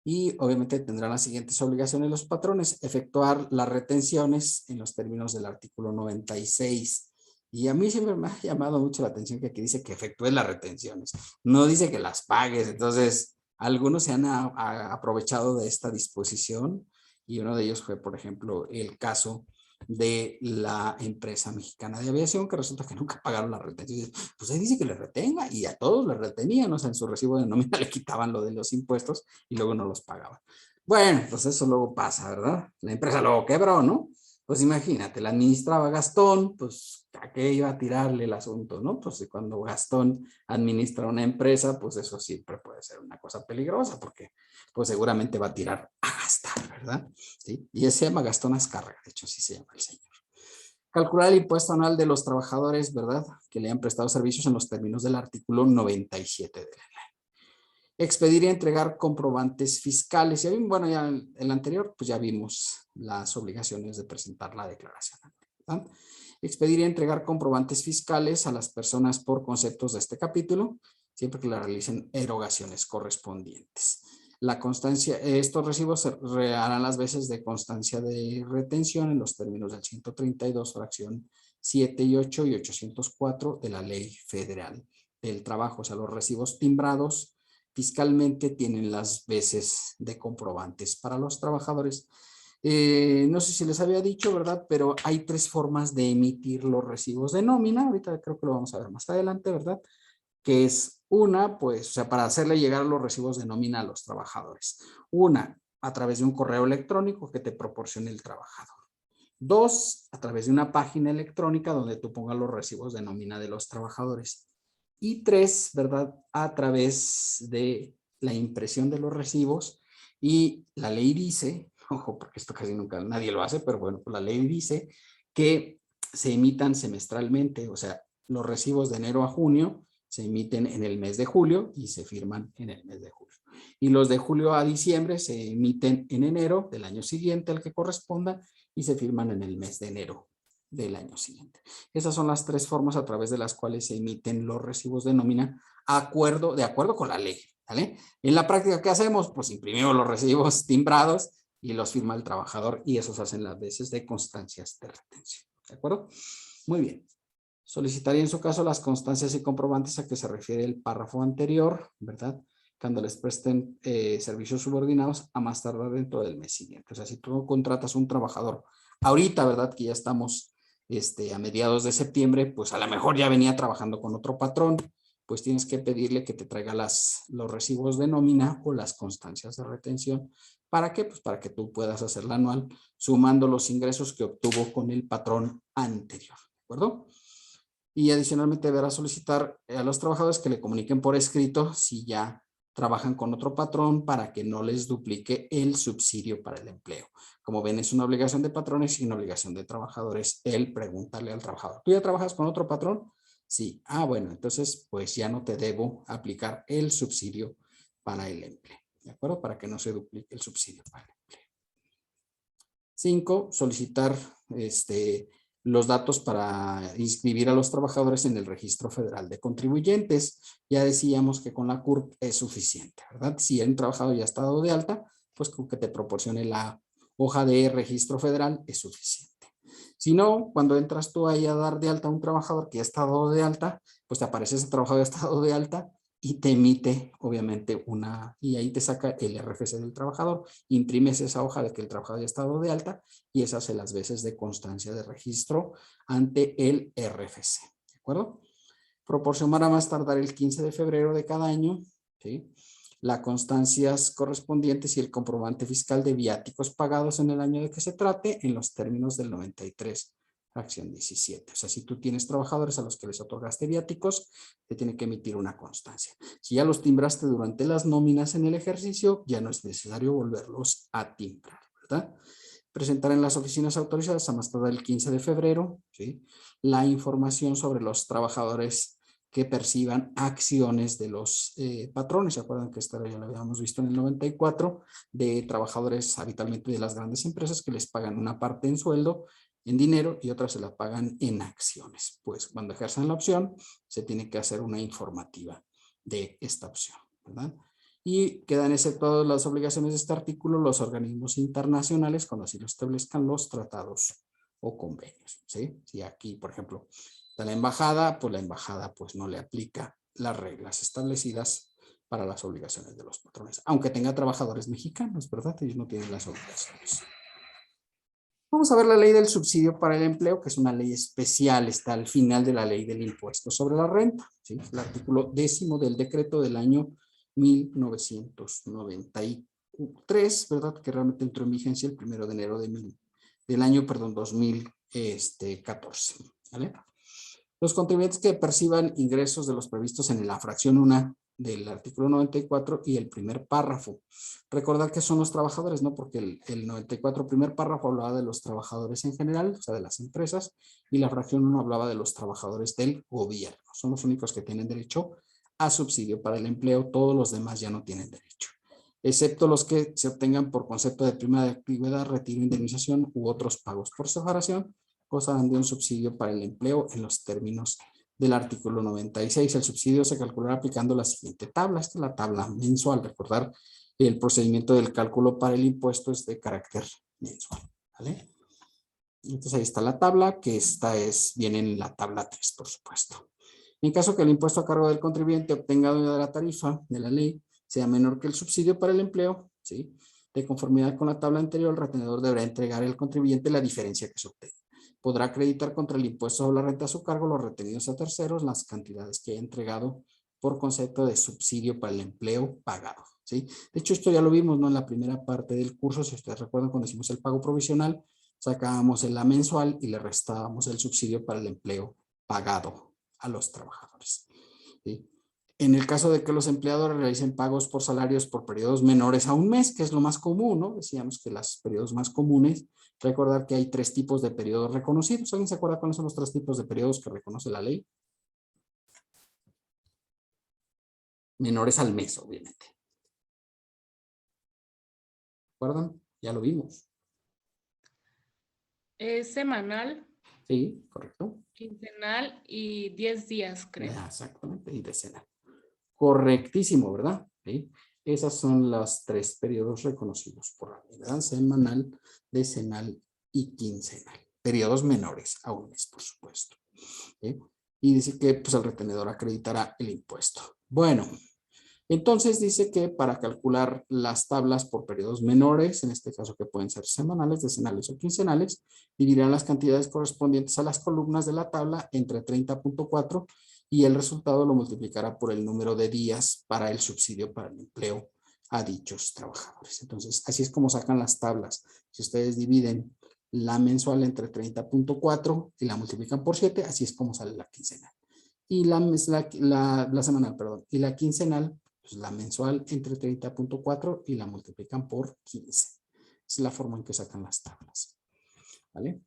Y obviamente tendrán las siguientes obligaciones los patrones: efectuar las retenciones en los términos del artículo 96. Y a mí siempre me ha llamado mucho la atención que aquí dice que efectúes las retenciones. No dice que las pagues. Entonces, algunos se han aprovechado de esta disposición y uno de ellos fue, por ejemplo, el caso de la empresa mexicana de aviación, que resulta que nunca pagaron la retención. Pues ahí dice que le retenga y a todos les retenían, o sea, en su recibo de nómina le quitaban lo de los impuestos y luego no los pagaban. Bueno, pues eso luego pasa, ¿verdad? La empresa luego quebró, ¿no? Pues imagínate, la administraba Gastón, pues ¿a qué iba a tirarle el asunto, no? Pues cuando Gastón administra una empresa, pues eso siempre puede ser una cosa peligrosa, porque pues seguramente va a tirar a gastar, ¿verdad? ¿Sí? Y ese se llama Gastón Azcárraga, de hecho así se llama el señor. Calcular el impuesto anual de los trabajadores, ¿verdad? Que le han prestado servicios en los términos del artículo 97 de la ley. Expedir y entregar comprobantes fiscales. Y bueno, ya en el anterior, pues ya vimos las obligaciones de presentar la declaración, ¿verdad? Expedir y entregar comprobantes fiscales a las personas por conceptos de este capítulo, siempre que le realicen erogaciones correspondientes. La constancia, estos recibos se harán las veces de constancia de retención en los términos del 132, fracción 7 y 8 y 804 de la Ley Federal del Trabajo. O sea, los recibos timbrados fiscalmente tienen las veces de comprobantes para los trabajadores. No sé si les había dicho, ¿verdad? Pero hay 3 formas de emitir los recibos de nómina. Ahorita creo que lo vamos a ver más adelante, ¿verdad? Que es Una, pues, o sea, para hacerle llegar los recibos de nómina a los trabajadores. Una, a través de un correo electrónico que te proporcione el trabajador. Dos, a través de una página electrónica donde tú pongas los recibos de nómina de los trabajadores. Y tres, ¿verdad? A través de la impresión de los recibos. Y la ley dice, ojo, porque esto casi nunca nadie lo hace, pero bueno, pues la ley dice que se emitan semestralmente, o sea, los recibos de enero a junio se emiten en el mes de julio y se firman en el mes de julio. Y los de julio a diciembre se emiten en enero del año siguiente al que corresponda y se firman en el mes de enero del año siguiente. Esas son las tres formas a través de las cuales se emiten los recibos de nómina de acuerdo con la ley. ¿Vale? En la práctica, ¿qué hacemos? Pues imprimimos los recibos timbrados y los firma el trabajador y esos hacen las veces de constancias de retención. ¿De acuerdo? Muy bien. Solicitaría en su caso las constancias y comprobantes a que se refiere el párrafo anterior, ¿verdad? Cuando les presten servicios subordinados a más tardar dentro del mes siguiente. O sea, si tú contratas un trabajador ahorita, ¿verdad? Que ya estamos a mediados de septiembre, pues a lo mejor ya venía trabajando con otro patrón, pues tienes que pedirle que te traiga los recibos de nómina o las constancias de retención. ¿Para qué? Pues para que tú puedas hacer la anual sumando los ingresos que obtuvo con el patrón anterior. ¿De acuerdo? Y adicionalmente deberá solicitar a los trabajadores que le comuniquen por escrito si ya trabajan con otro patrón para que no les duplique el subsidio para el empleo. Como ven, es una obligación de patrones y una obligación de trabajadores el preguntarle al trabajador. ¿Tú ya trabajas con otro patrón? Sí. Ah, bueno, entonces pues ya no te debo aplicar el subsidio para el empleo. ¿De acuerdo? Para que no se duplique el subsidio para el empleo. 5. Solicitar los datos para inscribir a los trabajadores en el Registro Federal de Contribuyentes. Ya decíamos que con la CURP es suficiente, ¿verdad? Si un trabajador ya está dado de alta, pues con que te proporcione la hoja de registro federal es suficiente. Si no, cuando entras tú ahí a dar de alta a un trabajador que ya está dado de alta, pues te aparece ese trabajador que está dado de alta y te emite obviamente y ahí te saca el RFC del trabajador, imprimes esa hoja de que el trabajador ya está dado de alta y esa hace las veces de constancia de registro ante el RFC, ¿de acuerdo? Proporcionará más tardar el 15 de febrero de cada año, ¿sí? Las constancias correspondientes y el comprobante fiscal de viáticos pagados en el año de que se trate en los términos del 93, fracción 17. O sea, si tú tienes trabajadores a los que les otorgaste viáticos, te tiene que emitir una constancia. Si ya los timbraste durante las nóminas en el ejercicio, ya no es necesario volverlos a timbrar, ¿verdad? Presentar en las oficinas autorizadas a más tardar el 15 de febrero, ¿sí? La información sobre los trabajadores que perciban acciones de los patrones. ¿Se acuerdan que esta ya lo habíamos visto en el 94? De trabajadores habitualmente de las grandes empresas que les pagan una parte en sueldo, en dinero, y otra se la pagan en acciones. Pues cuando ejerzan la opción, se tiene que hacer una informativa de esta opción, ¿verdad? Y quedan exceptuadas las obligaciones de este artículo los organismos internacionales cuando así lo establezcan los tratados o convenios, ¿sí? Si aquí, por ejemplo, está la embajada, pues la embajada pues no le aplica las reglas establecidas para las obligaciones de los patrones, aunque tenga trabajadores mexicanos, ¿verdad? Ellos no tienen las obligaciones. Vamos a ver la ley del subsidio para el empleo, que es una ley especial, está al final de la ley del impuesto sobre la renta, ¿sí? El artículo 10 del decreto del año 1993, ¿verdad? Que realmente entró en vigencia el 1 de enero del año 2014, ¿vale? Los contribuyentes que perciban ingresos de los previstos en la fracción 1 del artículo 94 y el primer párrafo. Recordar que son los trabajadores, ¿no? Porque el 94 primer párrafo hablaba de los trabajadores en general, o sea, de las empresas, y la fracción 1 hablaba de los trabajadores del gobierno. Son los únicos que tienen derecho a subsidio para el empleo, todos los demás ya no tienen derecho, excepto los que se obtengan por concepto de prima de actividad, retiro, indemnización u otros pagos por separación, gozarán de un subsidio para el empleo en los términos del artículo 96. El subsidio se calculará aplicando la siguiente tabla. Esta es la tabla mensual. Recordar, el procedimiento del cálculo para el impuesto es de carácter mensual, ¿vale? Entonces ahí está la tabla, que viene en la tabla 3, por supuesto. En caso que el impuesto a cargo del contribuyente obtenido de la tarifa de la ley sea menor que el subsidio para el empleo, ¿sí? De conformidad con la tabla anterior, el retenedor deberá entregar al contribuyente la diferencia que se obtenga. Podrá acreditar contra el impuesto sobre la renta a su cargo los retenidos a terceros, las cantidades que haya entregado por concepto de subsidio para el empleo pagado, ¿sí? De hecho, esto ya lo vimos, ¿no? En la primera parte del curso, si ustedes recuerdan, cuando hicimos el pago provisional, sacábamos la mensual y le restábamos el subsidio para el empleo pagado a los trabajadores, ¿sí? En el caso de que los empleadores realicen pagos por salarios por periodos menores a un mes, que es lo más común, ¿no? Decíamos que los periodos más comunes, recordar que hay 3 tipos de periodos reconocidos. ¿Alguien se acuerda cuáles son los 3 tipos de periodos que reconoce la ley? Menores al mes, obviamente. ¿Recuerdan? Ya lo vimos. Es semanal, Sí, correcto. quincenal y 10 días, creo. Exactamente, y decenal. Correctísimo, ¿verdad? ¿Sí? Esos son los 3 periodos reconocidos por la ley, ¿verdad? Semanal, decenal y quincenal. Periodos menores a un mes, por supuesto. ¿Sí? Y dice que pues, el retenedor acreditará el impuesto. Bueno, entonces dice que para calcular las tablas por periodos menores, en este caso que pueden ser semanales, decenales o quincenales, dividirán las cantidades correspondientes a las columnas de la tabla entre 30.4 y el resultado lo multiplicará por el número de días para el subsidio para el empleo a dichos trabajadores. Entonces, así es como sacan las tablas. Si ustedes dividen la mensual entre 30.4 y la multiplican por 7, así es como sale la quincenal. Y la semanal, perdón. Y la quincenal, pues la mensual entre 30.4 y la multiplican por 15. Es la forma en que sacan las tablas. ¿Vale?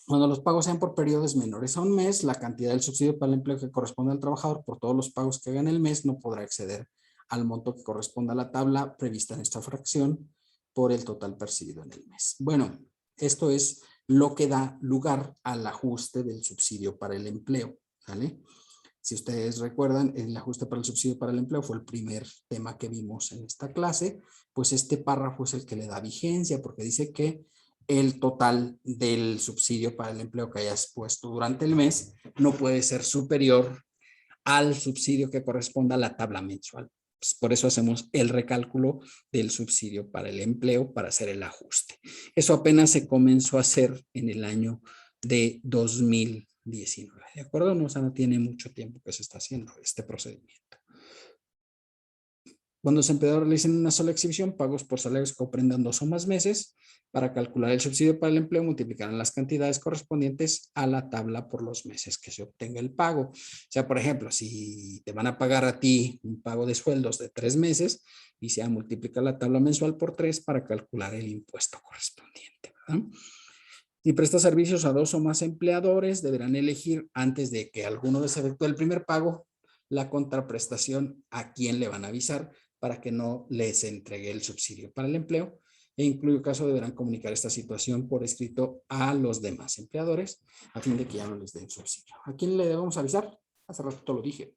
Cuando los pagos sean por periodos menores a un mes, la cantidad del subsidio para el empleo que corresponde al trabajador por todos los pagos que haga en el mes no podrá exceder al monto que corresponda a la tabla prevista en esta fracción por el total percibido en el mes. Bueno, esto es lo que da lugar al ajuste del subsidio para el empleo, ¿vale? Si ustedes recuerdan, el ajuste para el subsidio para el empleo fue el primer tema que vimos en esta clase, pues este párrafo es el que le da vigencia porque dice que el total del subsidio para el empleo que hayas puesto durante el mes no puede ser superior al subsidio que corresponda a la tabla mensual. Pues por eso hacemos el recálculo del subsidio para el empleo para hacer el ajuste. Eso apenas se comenzó a hacer en el año de 2019. ¿De acuerdo? No, o sea, no tiene mucho tiempo que se está haciendo este procedimiento. Cuando los empleadores realicen una sola exhibición, pagos por salarios que comprendan 2 o más meses, para calcular el subsidio para el empleo, multiplicarán las cantidades correspondientes a la tabla por los meses que se obtenga el pago. O sea, por ejemplo, si te van a pagar a ti un pago de sueldos de 3 meses, y se multiplica la tabla mensual por 3 para calcular el impuesto correspondiente, ¿verdad? Si presta servicios a 2 o más empleadores, deberán elegir antes de que alguno les efectúe el primer pago, la contraprestación a quien le van a avisar para que no les entregue el subsidio para el empleo. E incluso caso deberán comunicar esta situación por escrito a los demás empleadores a fin de que ya no les den subsidio. ¿A quién le debemos avisar? Hace rato lo dije.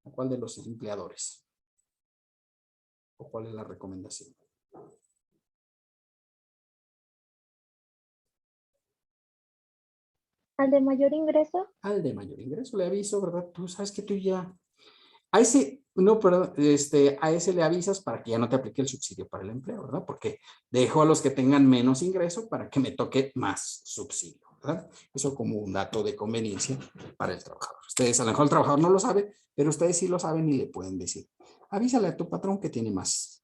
¿A cuál de los empleadores? ¿O cuál es la recomendación? ¿Al de mayor ingreso? Al de mayor ingreso le aviso, ¿verdad? Tú sabes que tú ya... A ese, no, perdón, a ese le avisas para que ya no te aplique el subsidio para el empleo, ¿verdad? Porque dejo a los que tengan menos ingreso para que me toque más subsidio, ¿verdad? Eso como un dato de conveniencia para el trabajador. Ustedes, a lo mejor el trabajador no lo sabe, pero ustedes sí lo saben y le pueden decir. Avísale a tu patrón que tiene más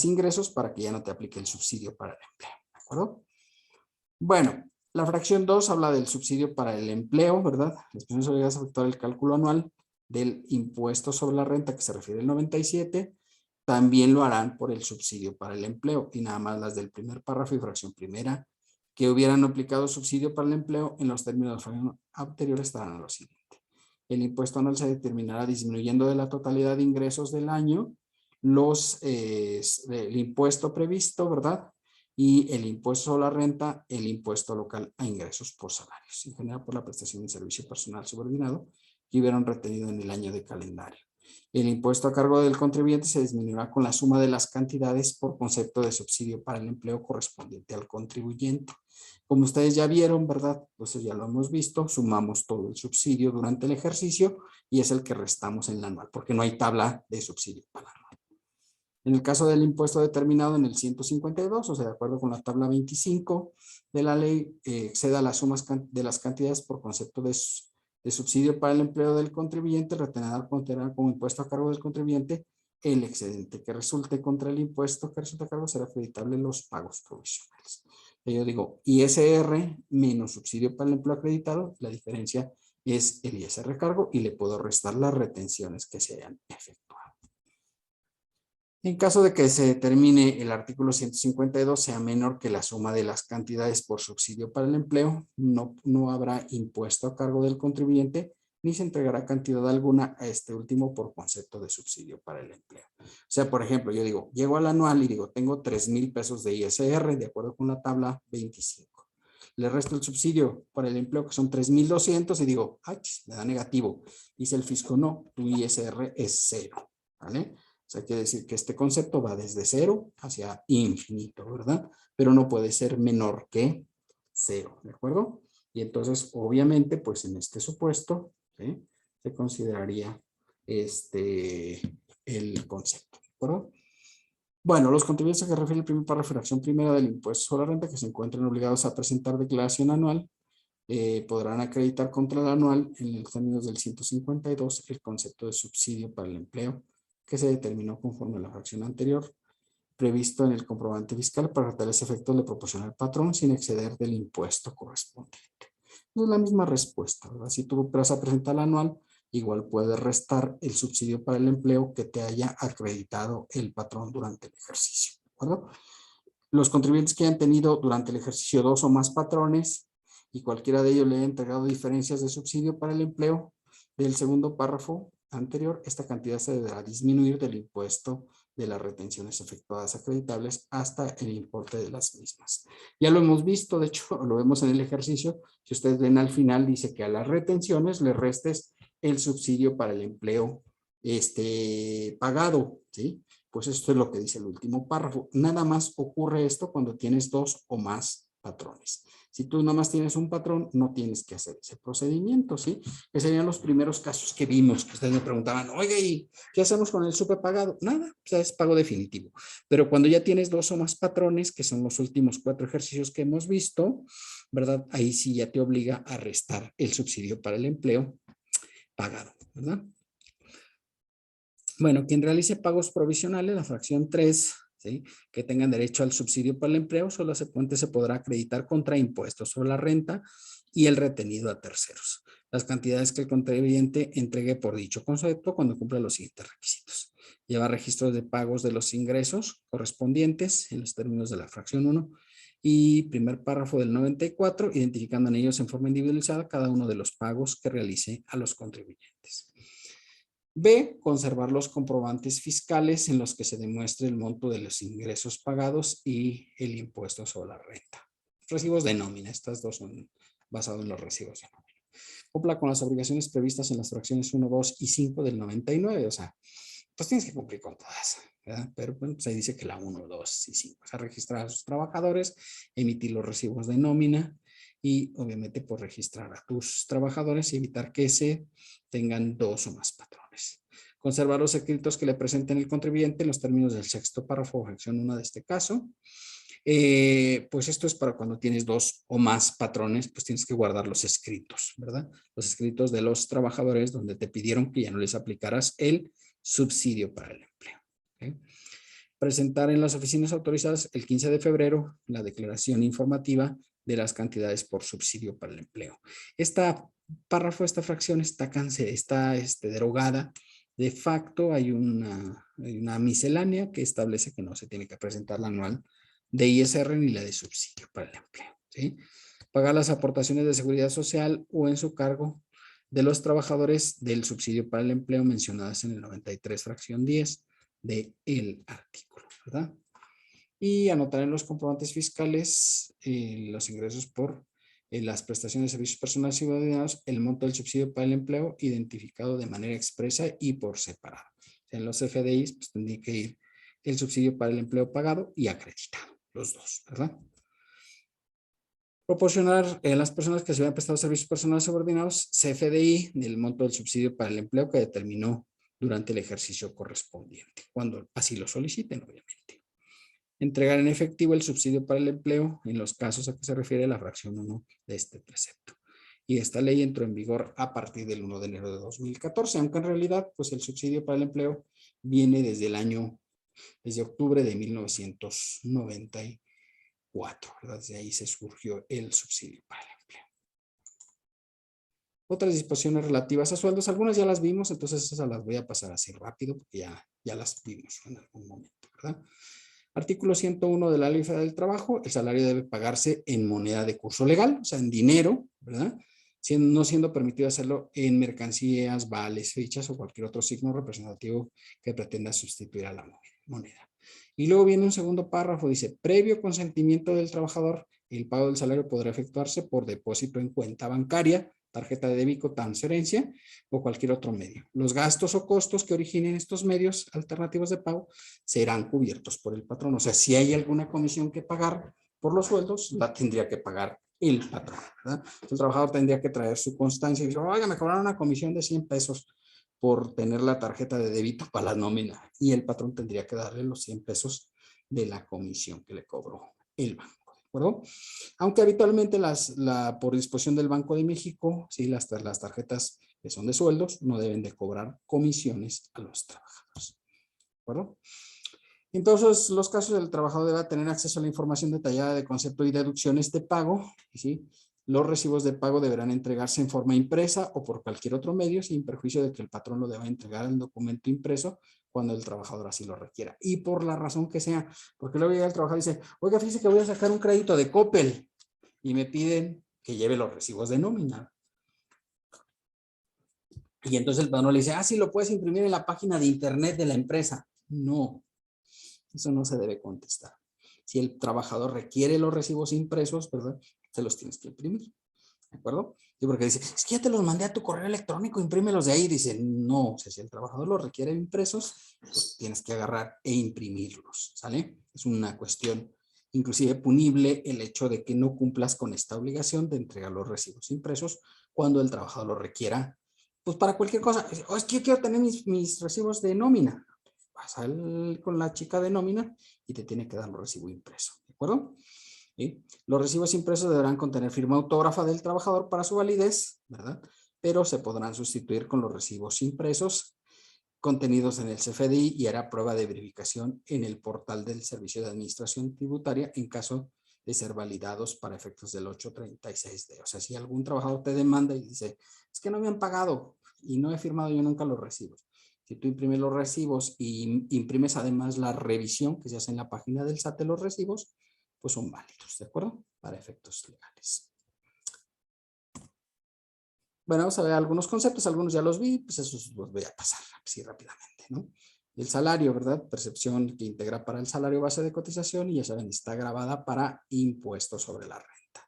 ingresos para que ya no te aplique el subsidio para el empleo, ¿de acuerdo? Bueno, la fracción 2 habla del subsidio para el empleo, ¿verdad? Las personas obligadas a efectuar el cálculo anual del impuesto sobre la renta que se refiere al 97, también lo harán por el subsidio para el empleo y nada más las del primer párrafo y fracción primera que hubieran aplicado subsidio para el empleo en los términos anteriores estarán a lo siguiente. El impuesto anual se determinará disminuyendo de la totalidad de ingresos del año el impuesto previsto, ¿verdad? Y el impuesto sobre la renta, el impuesto local a ingresos por salarios, en general por la prestación de servicio personal subordinado que hubieran retenido en el año de calendario. El impuesto a cargo del contribuyente se disminuirá con la suma de las cantidades por concepto de subsidio para el empleo correspondiente al contribuyente. Como ustedes ya vieron, ¿verdad? Pues ya lo hemos visto, sumamos todo el subsidio durante el ejercicio y es el que restamos en la anual, porque no hay tabla de subsidio para la anual. En el caso del impuesto determinado en el 152, o sea, de acuerdo con la tabla 25 de la ley, exceda las sumas de las cantidades por concepto de de subsidio para el empleo del contribuyente, el retenedor considerará como impuesto a cargo del contribuyente el excedente que resulte contra el impuesto que resulta a cargo será acreditable en los pagos provisionales. Yo digo ISR menos subsidio para el empleo acreditado, la diferencia es el ISR cargo y le puedo restar las retenciones que se hayan efectuado. En caso de que se determine el artículo 152 sea menor que la suma de las cantidades por subsidio para el empleo, no habrá impuesto a cargo del contribuyente ni se entregará cantidad alguna a este último por concepto de subsidio para el empleo. O sea, por ejemplo, yo digo, llego al anual y digo, tengo 3,000 pesos de ISR de acuerdo con la tabla 25. Le resto el subsidio para el empleo que son 3,200 y digo, ay, me da negativo. Dice el fisco, no, tu ISR es 0, ¿vale? O sea, quiere decir que este concepto va desde 0 hacia infinito, ¿verdad? Pero no puede ser menor que 0, ¿de acuerdo? Y entonces, obviamente, pues en este supuesto, ¿sí?, se consideraría el concepto, ¿de acuerdo? Bueno, los contribuyentes a que refiere el primer párrafo, fracción primera del impuesto sobre la renta que se encuentren obligados a presentar declaración anual, podrán acreditar contra el anual en los términos del 152 el concepto de subsidio para el empleo que se determinó conforme a la fracción anterior, previsto en el comprobante fiscal para tales efectos le proporciona al patrón sin exceder del impuesto correspondiente. Es la misma respuesta, ¿verdad? Si tú vas a presentar el anual, igual puedes restar el subsidio para el empleo que te haya acreditado el patrón durante el ejercicio, ¿de acuerdo? Los contribuyentes que hayan tenido durante el ejercicio 2 o más patrones y cualquiera de ellos le haya entregado diferencias de subsidio para el empleo del segundo párrafo anterior, esta cantidad se deberá disminuir del impuesto de las retenciones efectuadas acreditables hasta el importe de las mismas. Ya lo hemos visto, de hecho, lo vemos en el ejercicio. Si ustedes ven al final, dice que a las retenciones le restes el subsidio para el empleo pagado, ¿sí? Pues esto es lo que dice el último párrafo. Nada más ocurre esto cuando tienes 2 o más patrones. Si tú nada más tienes un patrón, no tienes que hacer ese procedimiento, ¿sí? Que serían los primeros casos que vimos, que ustedes me preguntaban, oiga, ¿y qué hacemos con el superpagado? Nada, o sea, es pago definitivo. Pero cuando ya tienes 2 o más patrones, que son los últimos 4 ejercicios que hemos visto, ¿verdad? Ahí sí ya te obliga a restar el subsidio para el empleo pagado, ¿verdad? Bueno, quien realice pagos provisionales, la fracción 3, ¿sí?, que tengan derecho al subsidio para el empleo, solo se podrá acreditar contra impuestos sobre la renta y el retenido a terceros. Las cantidades que el contribuyente entregue por dicho concepto cuando cumpla los siguientes requisitos. Lleva registros de pagos de los ingresos correspondientes en los términos de la fracción 1 y primer párrafo del 94, identificando en ellos en forma individualizada cada uno de los pagos que realice a los contribuyentes. B, conservar los comprobantes fiscales en los que se demuestre el monto de los ingresos pagados y el impuesto sobre la renta. Recibos de nómina, estas dos son basados en los recibos de nómina. Cumpla con las obligaciones previstas en las fracciones 1, 2 y 5 del 99, o sea, pues tienes que cumplir con todas, ¿verdad? Pero bueno, pues ahí dice que la 1, 2 y 5, o sea, registrar a sus trabajadores, emitir los recibos de nómina y obviamente por registrar a tus trabajadores y evitar que se tengan 2 o más patrones. Conservar los escritos que le presenten el contribuyente en los términos del sexto párrafo, fracción 1 de este caso. Pues esto es para cuando tienes 2 o más patrones, pues tienes que guardar los escritos, ¿verdad? Los escritos de los trabajadores donde te pidieron que ya no les aplicaras el subsidio para el empleo. ¿Okay? Presentar en las oficinas autorizadas el 15 de febrero la declaración informativa de las cantidades por subsidio para el empleo. Esta párrafo, esta fracción está derogada. De facto hay una miscelánea que establece que no se tiene que presentar la anual de ISR ni la de subsidio para el empleo, ¿sí? Pagar las aportaciones de seguridad social o en su cargo de los trabajadores del subsidio para el empleo mencionadas en el 93 fracción 10 del artículo, ¿verdad? Y anotar en los comprobantes fiscales los ingresos por las prestaciones de servicios personales y subordinados, el monto del subsidio para el empleo identificado de manera expresa y por separado. O sea, en los FDIs pues tendría que ir el subsidio para el empleo pagado y acreditado, los dos, ¿verdad? Proporcionar a las personas que se habían prestado servicios personales subordinados CFDI del monto del subsidio para el empleo que determinó durante el ejercicio correspondiente, cuando así lo soliciten, obviamente. Entregar en efectivo el subsidio para el empleo en los casos a que se refiere la fracción 1 de este precepto. y esta ley entró en vigor a partir del 1 de enero de 2014, aunque en realidad pues el subsidio para el empleo viene desde octubre de 1994, ¿verdad? Desde ahí se surgió el subsidio para el empleo. Otras disposiciones relativas a sueldos, algunas ya las vimos, entonces esas las voy a pasar así rápido porque ya las vimos en algún momento, ¿verdad? Artículo 101 de la Ley Federal del Trabajo, el salario debe pagarse en moneda de curso legal, o sea, en dinero, ¿verdad? No siendo permitido hacerlo en mercancías, vales, fichas o cualquier otro signo representativo que pretenda sustituir a la moneda. Y luego viene un segundo párrafo, dice, previo consentimiento del trabajador, el pago del salario podrá efectuarse por depósito en cuenta bancaria, tarjeta de débito, transferencia o cualquier otro medio. Los gastos o costos que originen estos medios alternativos de pago serán cubiertos por el patrón. O sea, si hay alguna comisión que pagar por los sueldos, la tendría que pagar el patrón, ¿verdad? El trabajador tendría que traer su constancia y decir, oiga, me cobraron una comisión de 100 pesos por tener la tarjeta de débito para la nómina. Y el patrón tendría que darle los 100 pesos de la comisión que le cobró el banco. ¿De acuerdo? Aunque habitualmente por disposición del Banco de México, ¿sí? las tarjetas que son de sueldos no deben de cobrar comisiones a los trabajadores. ¿De acuerdo? Entonces, los casos del trabajador debe tener acceso a la información detallada de concepto y deducciones de pago, ¿sí? Los recibos de pago deberán entregarse en forma impresa o por cualquier otro medio, sin perjuicio de que el patrón lo deba entregar en documento impreso cuando el trabajador así lo requiera. Y por la razón que sea, porque luego llega el trabajador y dice, oiga, fíjese que voy a sacar un crédito de Coppel y me piden que lleve los recibos de nómina. Y entonces el patrón le dice, sí, lo puedes imprimir en la página de internet de la empresa. No, eso no se debe contestar. Si el trabajador requiere los recibos impresos, ¿verdad? Se los tienes que imprimir. ¿De acuerdo? Y porque dice, es que ya te los mandé a tu correo electrónico, imprímelos de ahí. Dice, no, o sea, si el trabajador los requiere impresos, pues tienes que agarrar e imprimirlos, ¿sale? Es una cuestión inclusive punible el hecho de que no cumplas con esta obligación de entregar los recibos impresos cuando el trabajador lo requiera, pues para cualquier cosa. Oh, es que yo quiero tener mis recibos de nómina. Vas con la chica de nómina y te tiene que dar un recibo impreso, ¿de acuerdo? ¿Sí? Los recibos impresos deberán contener firma autógrafa del trabajador para su validez, ¿verdad? Pero se podrán sustituir con los recibos impresos contenidos en el CFDI y hará prueba de verificación en el portal del Servicio de Administración Tributaria en caso de ser validados para efectos del 836D. O sea, si algún trabajador te demanda y dice, es que no me han pagado y no he firmado yo nunca los recibos. Si tú imprimes los recibos y imprimes además la revisión que se hace en la página del SAT de los recibos, pues son válidos, ¿de acuerdo? Para efectos legales. Bueno, vamos a ver algunos conceptos, algunos ya los vi, pues esos los voy a pasar así rápidamente, ¿no? El salario, ¿verdad? Percepción que integra para el salario base de cotización y ya saben, está grabada para impuestos sobre la renta.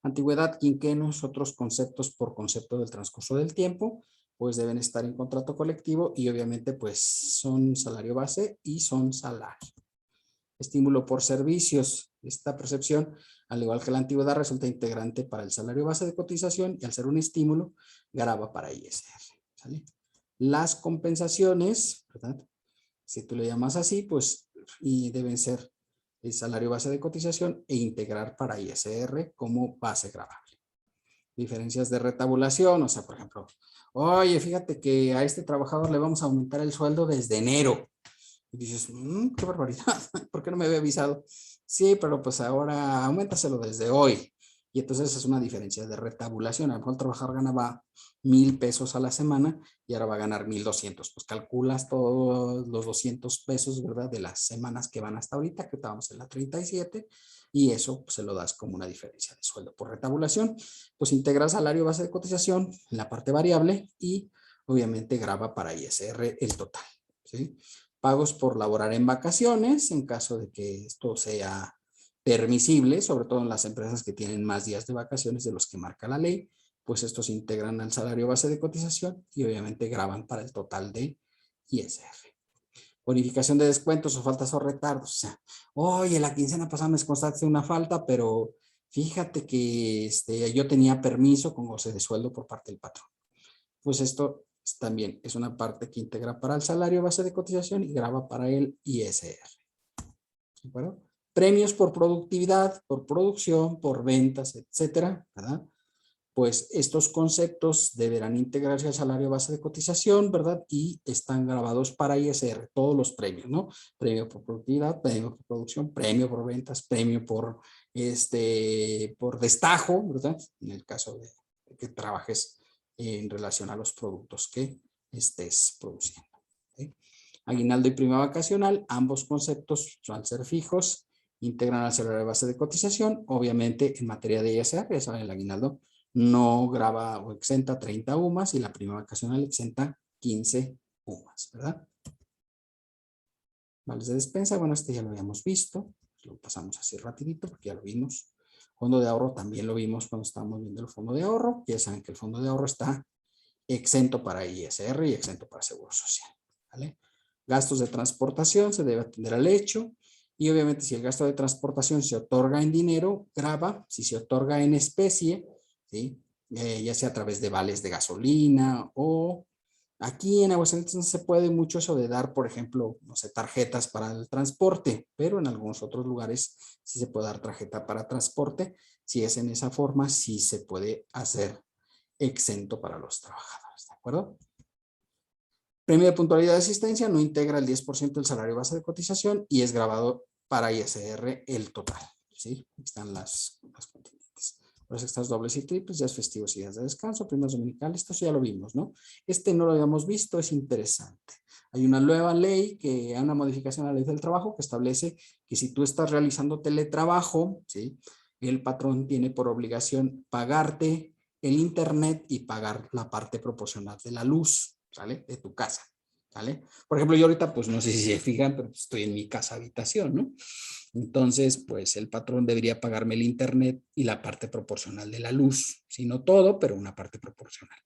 Antigüedad, quinquenios, otros conceptos por concepto del transcurso del tiempo, pues deben estar en contrato colectivo y obviamente pues son salario base y son salario. Estímulo por servicios. Esta percepción, al igual que la antigüedad, resulta integrante para el salario base de cotización y al ser un estímulo, grava para ISR. ¿Sale? Las compensaciones, ¿verdad? Si tú le llamas así, pues y deben ser el salario base de cotización e integrar para ISR como base gravable. Diferencias de retabulación, o sea, por ejemplo, oye, fíjate que a este trabajador le vamos a aumentar el sueldo desde enero. Y dices, qué barbaridad, ¿por qué no me había avisado? Sí, pero pues ahora auméntaselo desde hoy. Y entonces es una diferencia de retabulación. A lo mejor el trabajador ganaba 1,000 pesos a la semana y ahora va a ganar 1,200. Pues calculas todos los 200 pesos, ¿verdad? De las semanas que van hasta ahorita, que estábamos en la 37, y eso pues, se lo das como una diferencia de sueldo por retabulación. Pues integra salario base de cotización en la parte variable y obviamente grava para ISR el total, ¿sí? Pagos por laborar en vacaciones, en caso de que esto sea permisible, sobre todo en las empresas que tienen más días de vacaciones de los que marca la ley, pues estos se integran al salario base de cotización y obviamente gravan para el total de ISR. Bonificación de descuentos o faltas o retardos. O sea, oye, la quincena pasada me constaste una falta, pero fíjate que yo tenía permiso con goce de sueldo por parte del patrón. Pues esto también es una parte que integra para el salario base de cotización y grava para el ISR. ¿De acuerdo? Premios por productividad, por producción, por ventas, etcétera, ¿verdad? pues estos conceptos deberán integrarse al salario base de cotización, ¿verdad? Y están grabados para ISR, todos los premios, ¿no? Premio por productividad, premio por producción, premio por ventas, premio por destajo, ¿verdad? En el caso de que trabajes en relación a los productos que estés produciendo. ¿Okay? Aguinaldo y prima vacacional, ambos conceptos al ser fijos, integran al salario base de cotización. Obviamente, en materia de ISR, ya saben, el aguinaldo no grava o exenta 30 UMAS y la prima vacacional exenta 15 UMAS, ¿verdad? Vales de despensa, bueno, este ya lo habíamos visto. Lo pasamos así rapidito porque ya lo vimos. Fondo de ahorro también lo vimos cuando estábamos viendo el fondo de ahorro. Ya saben que el fondo de ahorro está exento para ISR y exento para Seguro Social, ¿vale? Gastos de transportación se debe atender al hecho. Y obviamente si el gasto de transportación se otorga en dinero, grava. Si se otorga en especie, ¿sí? Ya sea a través de vales de gasolina o aquí en Aguascalientes no se puede mucho eso de dar, por ejemplo, no sé, tarjetas para el transporte, pero en algunos otros lugares sí se puede dar tarjeta para transporte. Si es en esa forma, sí se puede hacer exento para los trabajadores, ¿de acuerdo? Premio de puntualidad de asistencia no integra el 10% del salario base de cotización y es grabado para ISR el total, ¿sí? Aquí están las continentes. Horas extras dobles y triples, días festivos y días de descanso, primas dominicales, esto ya lo vimos, ¿no? Este no lo habíamos visto, es interesante. Hay una nueva ley, una modificación a la ley del trabajo que establece que si tú estás realizando teletrabajo, ¿sí? El patrón tiene por obligación pagarte el internet y pagar la parte proporcional de la luz, ¿sale? De tu casa, ¿vale? Por ejemplo, yo ahorita, pues no sé si se fijan, pero estoy en mi casa habitación, ¿no? Entonces, pues el patrón debería pagarme el internet y la parte proporcional de la luz, si no todo, pero una parte proporcional.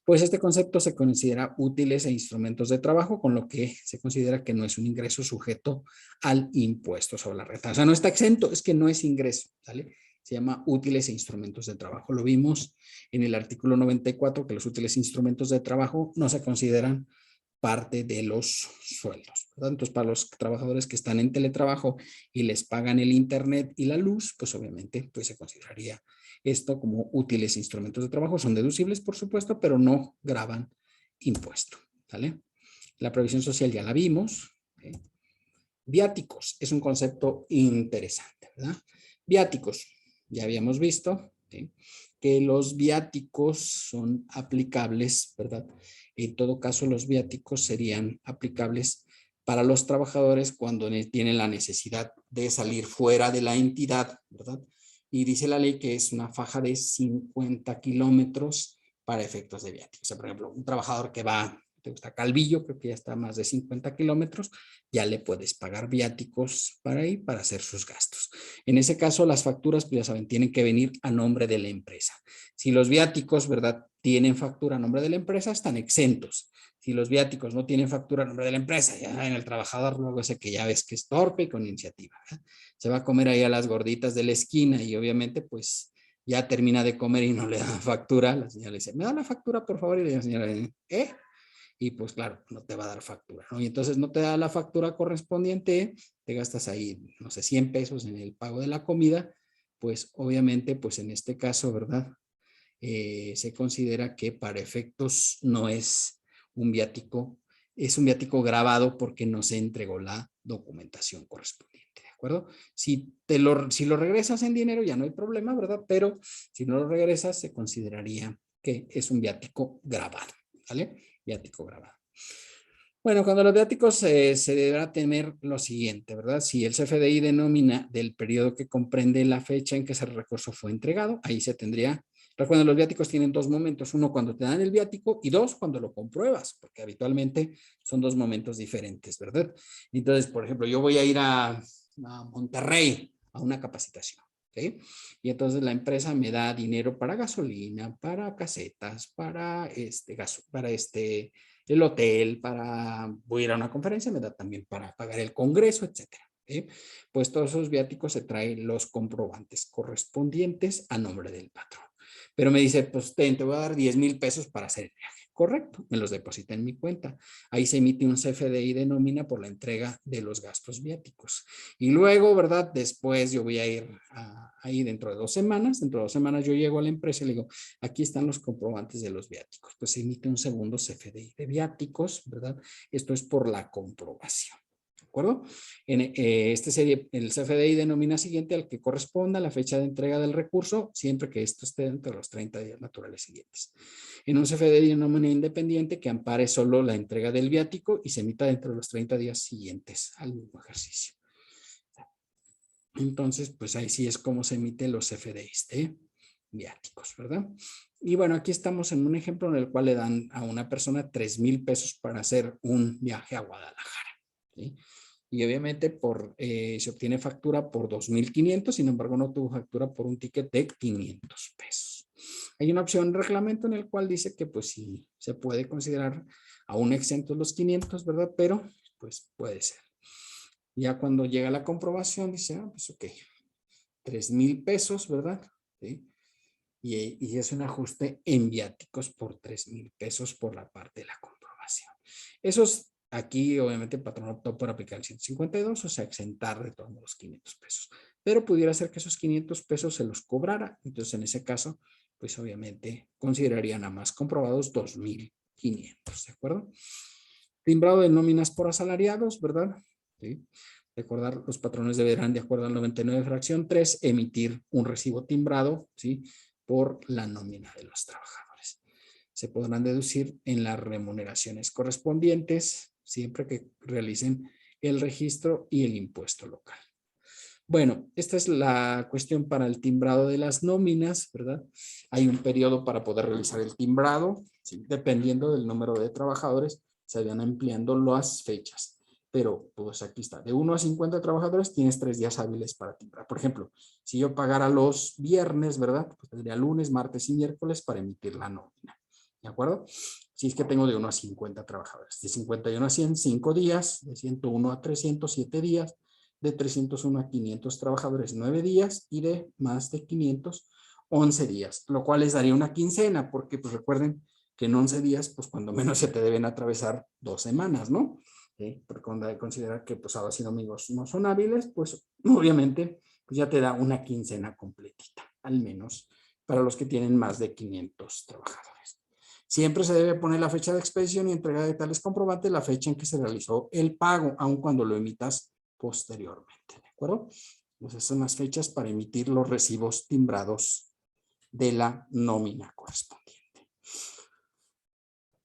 Pues este concepto se considera útiles e instrumentos de trabajo, con lo que se considera que no es un ingreso sujeto al impuesto sobre la renta. O sea, no está exento, es que no es ingreso, ¿vale? Se llama útiles e instrumentos de trabajo. Lo vimos en el artículo 94, que los útiles e instrumentos de trabajo no se consideran parte de los sueldos, ¿verdad? Entonces, para los trabajadores que están en teletrabajo y les pagan el internet y la luz, pues obviamente pues se consideraría esto como útiles instrumentos de trabajo. Son deducibles, por supuesto, pero no gravan impuesto, ¿vale? La previsión social ya la vimos. ¿Okay? Viáticos es un concepto interesante, ¿verdad? Viáticos, ya habíamos visto, ¿sí? Que los viáticos son aplicables, ¿verdad? En todo caso, los viáticos serían aplicables para los trabajadores cuando tienen la necesidad de salir fuera de la entidad, ¿verdad? Y dice la ley que es una faja de 50 kilómetros para efectos de viáticos. O sea, por ejemplo, un trabajador que va, te gusta Calvillo, creo que ya está a más de 50 kilómetros, ya le puedes pagar viáticos para ahí, para hacer sus gastos. En ese caso, las facturas, pues ya saben, tienen que venir a nombre de la empresa. Si los viáticos, ¿verdad?, tienen factura a nombre de la empresa, están exentos. Si los viáticos no tienen factura a nombre de la empresa, ya en el trabajador luego ese que ya ves que es torpe y con iniciativa, ¿verdad? Se va a comer ahí a las gorditas de la esquina y obviamente pues ya termina de comer y no le da factura. La señora le dice, ¿me da la factura por favor? Y la señora le dice, ¿eh? Y pues claro, no te va a dar factura, ¿no? Y entonces no te da la factura correspondiente, te gastas ahí, no sé, 100 pesos en el pago de la comida, pues obviamente, pues en este caso, ¿verdad? Se considera que para efectos no es un viático, es un viático grabado porque no se entregó la documentación correspondiente, ¿de acuerdo? Si lo regresas en dinero ya no hay problema, ¿verdad? Pero si no lo regresas se consideraría que es un viático grabado, ¿vale? Viático grabado. Bueno, cuando los viáticos se deberá tener lo siguiente, ¿verdad? Si el CFDI denomina del periodo que comprende la fecha en que ese recurso fue entregado, ahí se tendría. Recuerden, los viáticos tienen dos momentos, uno cuando te dan el viático y dos cuando lo compruebas, porque habitualmente son dos momentos diferentes, ¿verdad? Entonces, por ejemplo, yo voy a ir a Monterrey a una capacitación, ¿sí? Y entonces la empresa me da dinero para gasolina, para casetas, para el hotel, voy a ir a una conferencia, me da también para pagar el congreso, etcétera. ¿Sí? Pues todos esos viáticos se traen los comprobantes correspondientes a nombre del patrón. Pero me dice, pues te voy a dar 10,000 pesos para hacer el viaje. Correcto, me los deposita en mi cuenta. Ahí se emite un CFDI de nómina por la entrega de los gastos viáticos. Y luego, ¿verdad? Después yo voy a ir ahí dentro de 2 semanas. Dentro de 2 semanas yo llego a la empresa y le digo, aquí están los comprobantes de los viáticos. Pues se emite un segundo CFDI de viáticos, ¿verdad? Esto es por la comprobación. ¿De acuerdo? Este sería el CFDI de nómina siguiente al que corresponda la fecha de entrega del recurso, siempre que esto esté dentro de los 30 días naturales siguientes. En un CFDI de nómina independiente que ampare solo la entrega del viático y se emita dentro de los 30 días siguientes al mismo ejercicio. Entonces, pues ahí sí es como se emiten los CFDIs de viáticos, ¿verdad? Y bueno, aquí estamos en un ejemplo en el cual le dan a una persona 3,000 pesos para hacer un viaje a Guadalajara, ¿sí? Y obviamente se obtiene factura por 2,500, sin embargo no tuvo factura por un ticket de 500 pesos. Hay una opción en reglamento en el cual dice que pues sí se puede considerar aún exentos los 500, ¿verdad? Pero pues puede ser. Ya cuando llega la comprobación dice, pues ok, 3,000 pesos, ¿verdad? ¿Sí? Y es un ajuste en viáticos por 3,000 pesos por la parte de la comprobación. Esos aquí, obviamente, el patrón optó por aplicar el 152, o sea, exentar de todos los 500 pesos. Pero pudiera ser que esos 500 pesos se los cobrara. Entonces, en ese caso, pues obviamente considerarían a más comprobados 2,500, ¿de acuerdo? Timbrado de nóminas por asalariados, ¿verdad? ¿Sí? Recordar, los patrones deberán, de acuerdo al 99 fracción 3, emitir un recibo timbrado, ¿sí? Por la nómina de los trabajadores. Se podrán deducir en las remuneraciones correspondientes siempre que realicen el registro y el impuesto local. Bueno, esta es la cuestión para el timbrado de las nóminas, ¿verdad? Hay un periodo para poder realizar el timbrado, ¿sí? Dependiendo del número de trabajadores, se van ampliando las fechas. Pero, pues aquí está, de 1 a 50 trabajadores tienes 3 días hábiles para timbrar. Por ejemplo, si yo pagara los viernes, ¿verdad? Pues tendría lunes, martes y miércoles para emitir la nómina. ¿De acuerdo? Si es que tengo de 1 a 50 trabajadores. De 51 a 100, 5 días. De 101 a 300, 7 días. De 301 a 500 trabajadores, 9 días. Y de más de 500, 11 días. Lo cual les daría una quincena, porque pues recuerden que en 11 días, pues cuando menos se te deben atravesar 2 semanas, ¿no? ¿Sí? Porque cuando hay que considerar que pues sábados y domingos no son hábiles, pues obviamente pues ya te da una quincena completita, al menos para los que tienen más de 500 trabajadores. Siempre se debe poner la fecha de expedición y entrega de tales comprobantes, la fecha en que se realizó el pago, aun cuando lo emitas posteriormente, ¿de acuerdo? Entonces son las fechas para emitir los recibos timbrados de la nómina correspondiente.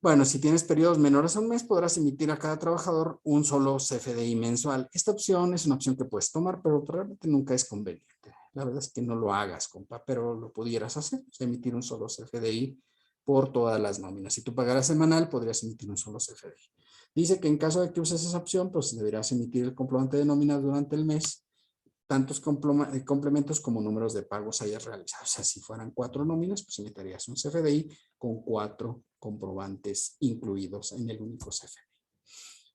Bueno, si tienes periodos menores a un mes, podrás emitir a cada trabajador un solo CFDI mensual. Esta opción es una opción que puedes tomar, pero realmente nunca es conveniente. La verdad es que no lo hagas, compa, pero lo pudieras hacer, o sea, emitir un solo CFDI por todas las nóminas. Si tú pagaras semanal, podrías emitir un solo CFDI. Dice que en caso de que uses esa opción, pues deberás emitir el comprobante de nómina durante el mes, tantos complementos como números de pagos hayas realizado. O sea, si fueran 4 nóminas, pues emitirías un CFDI con 4 comprobantes incluidos en el único CFDI.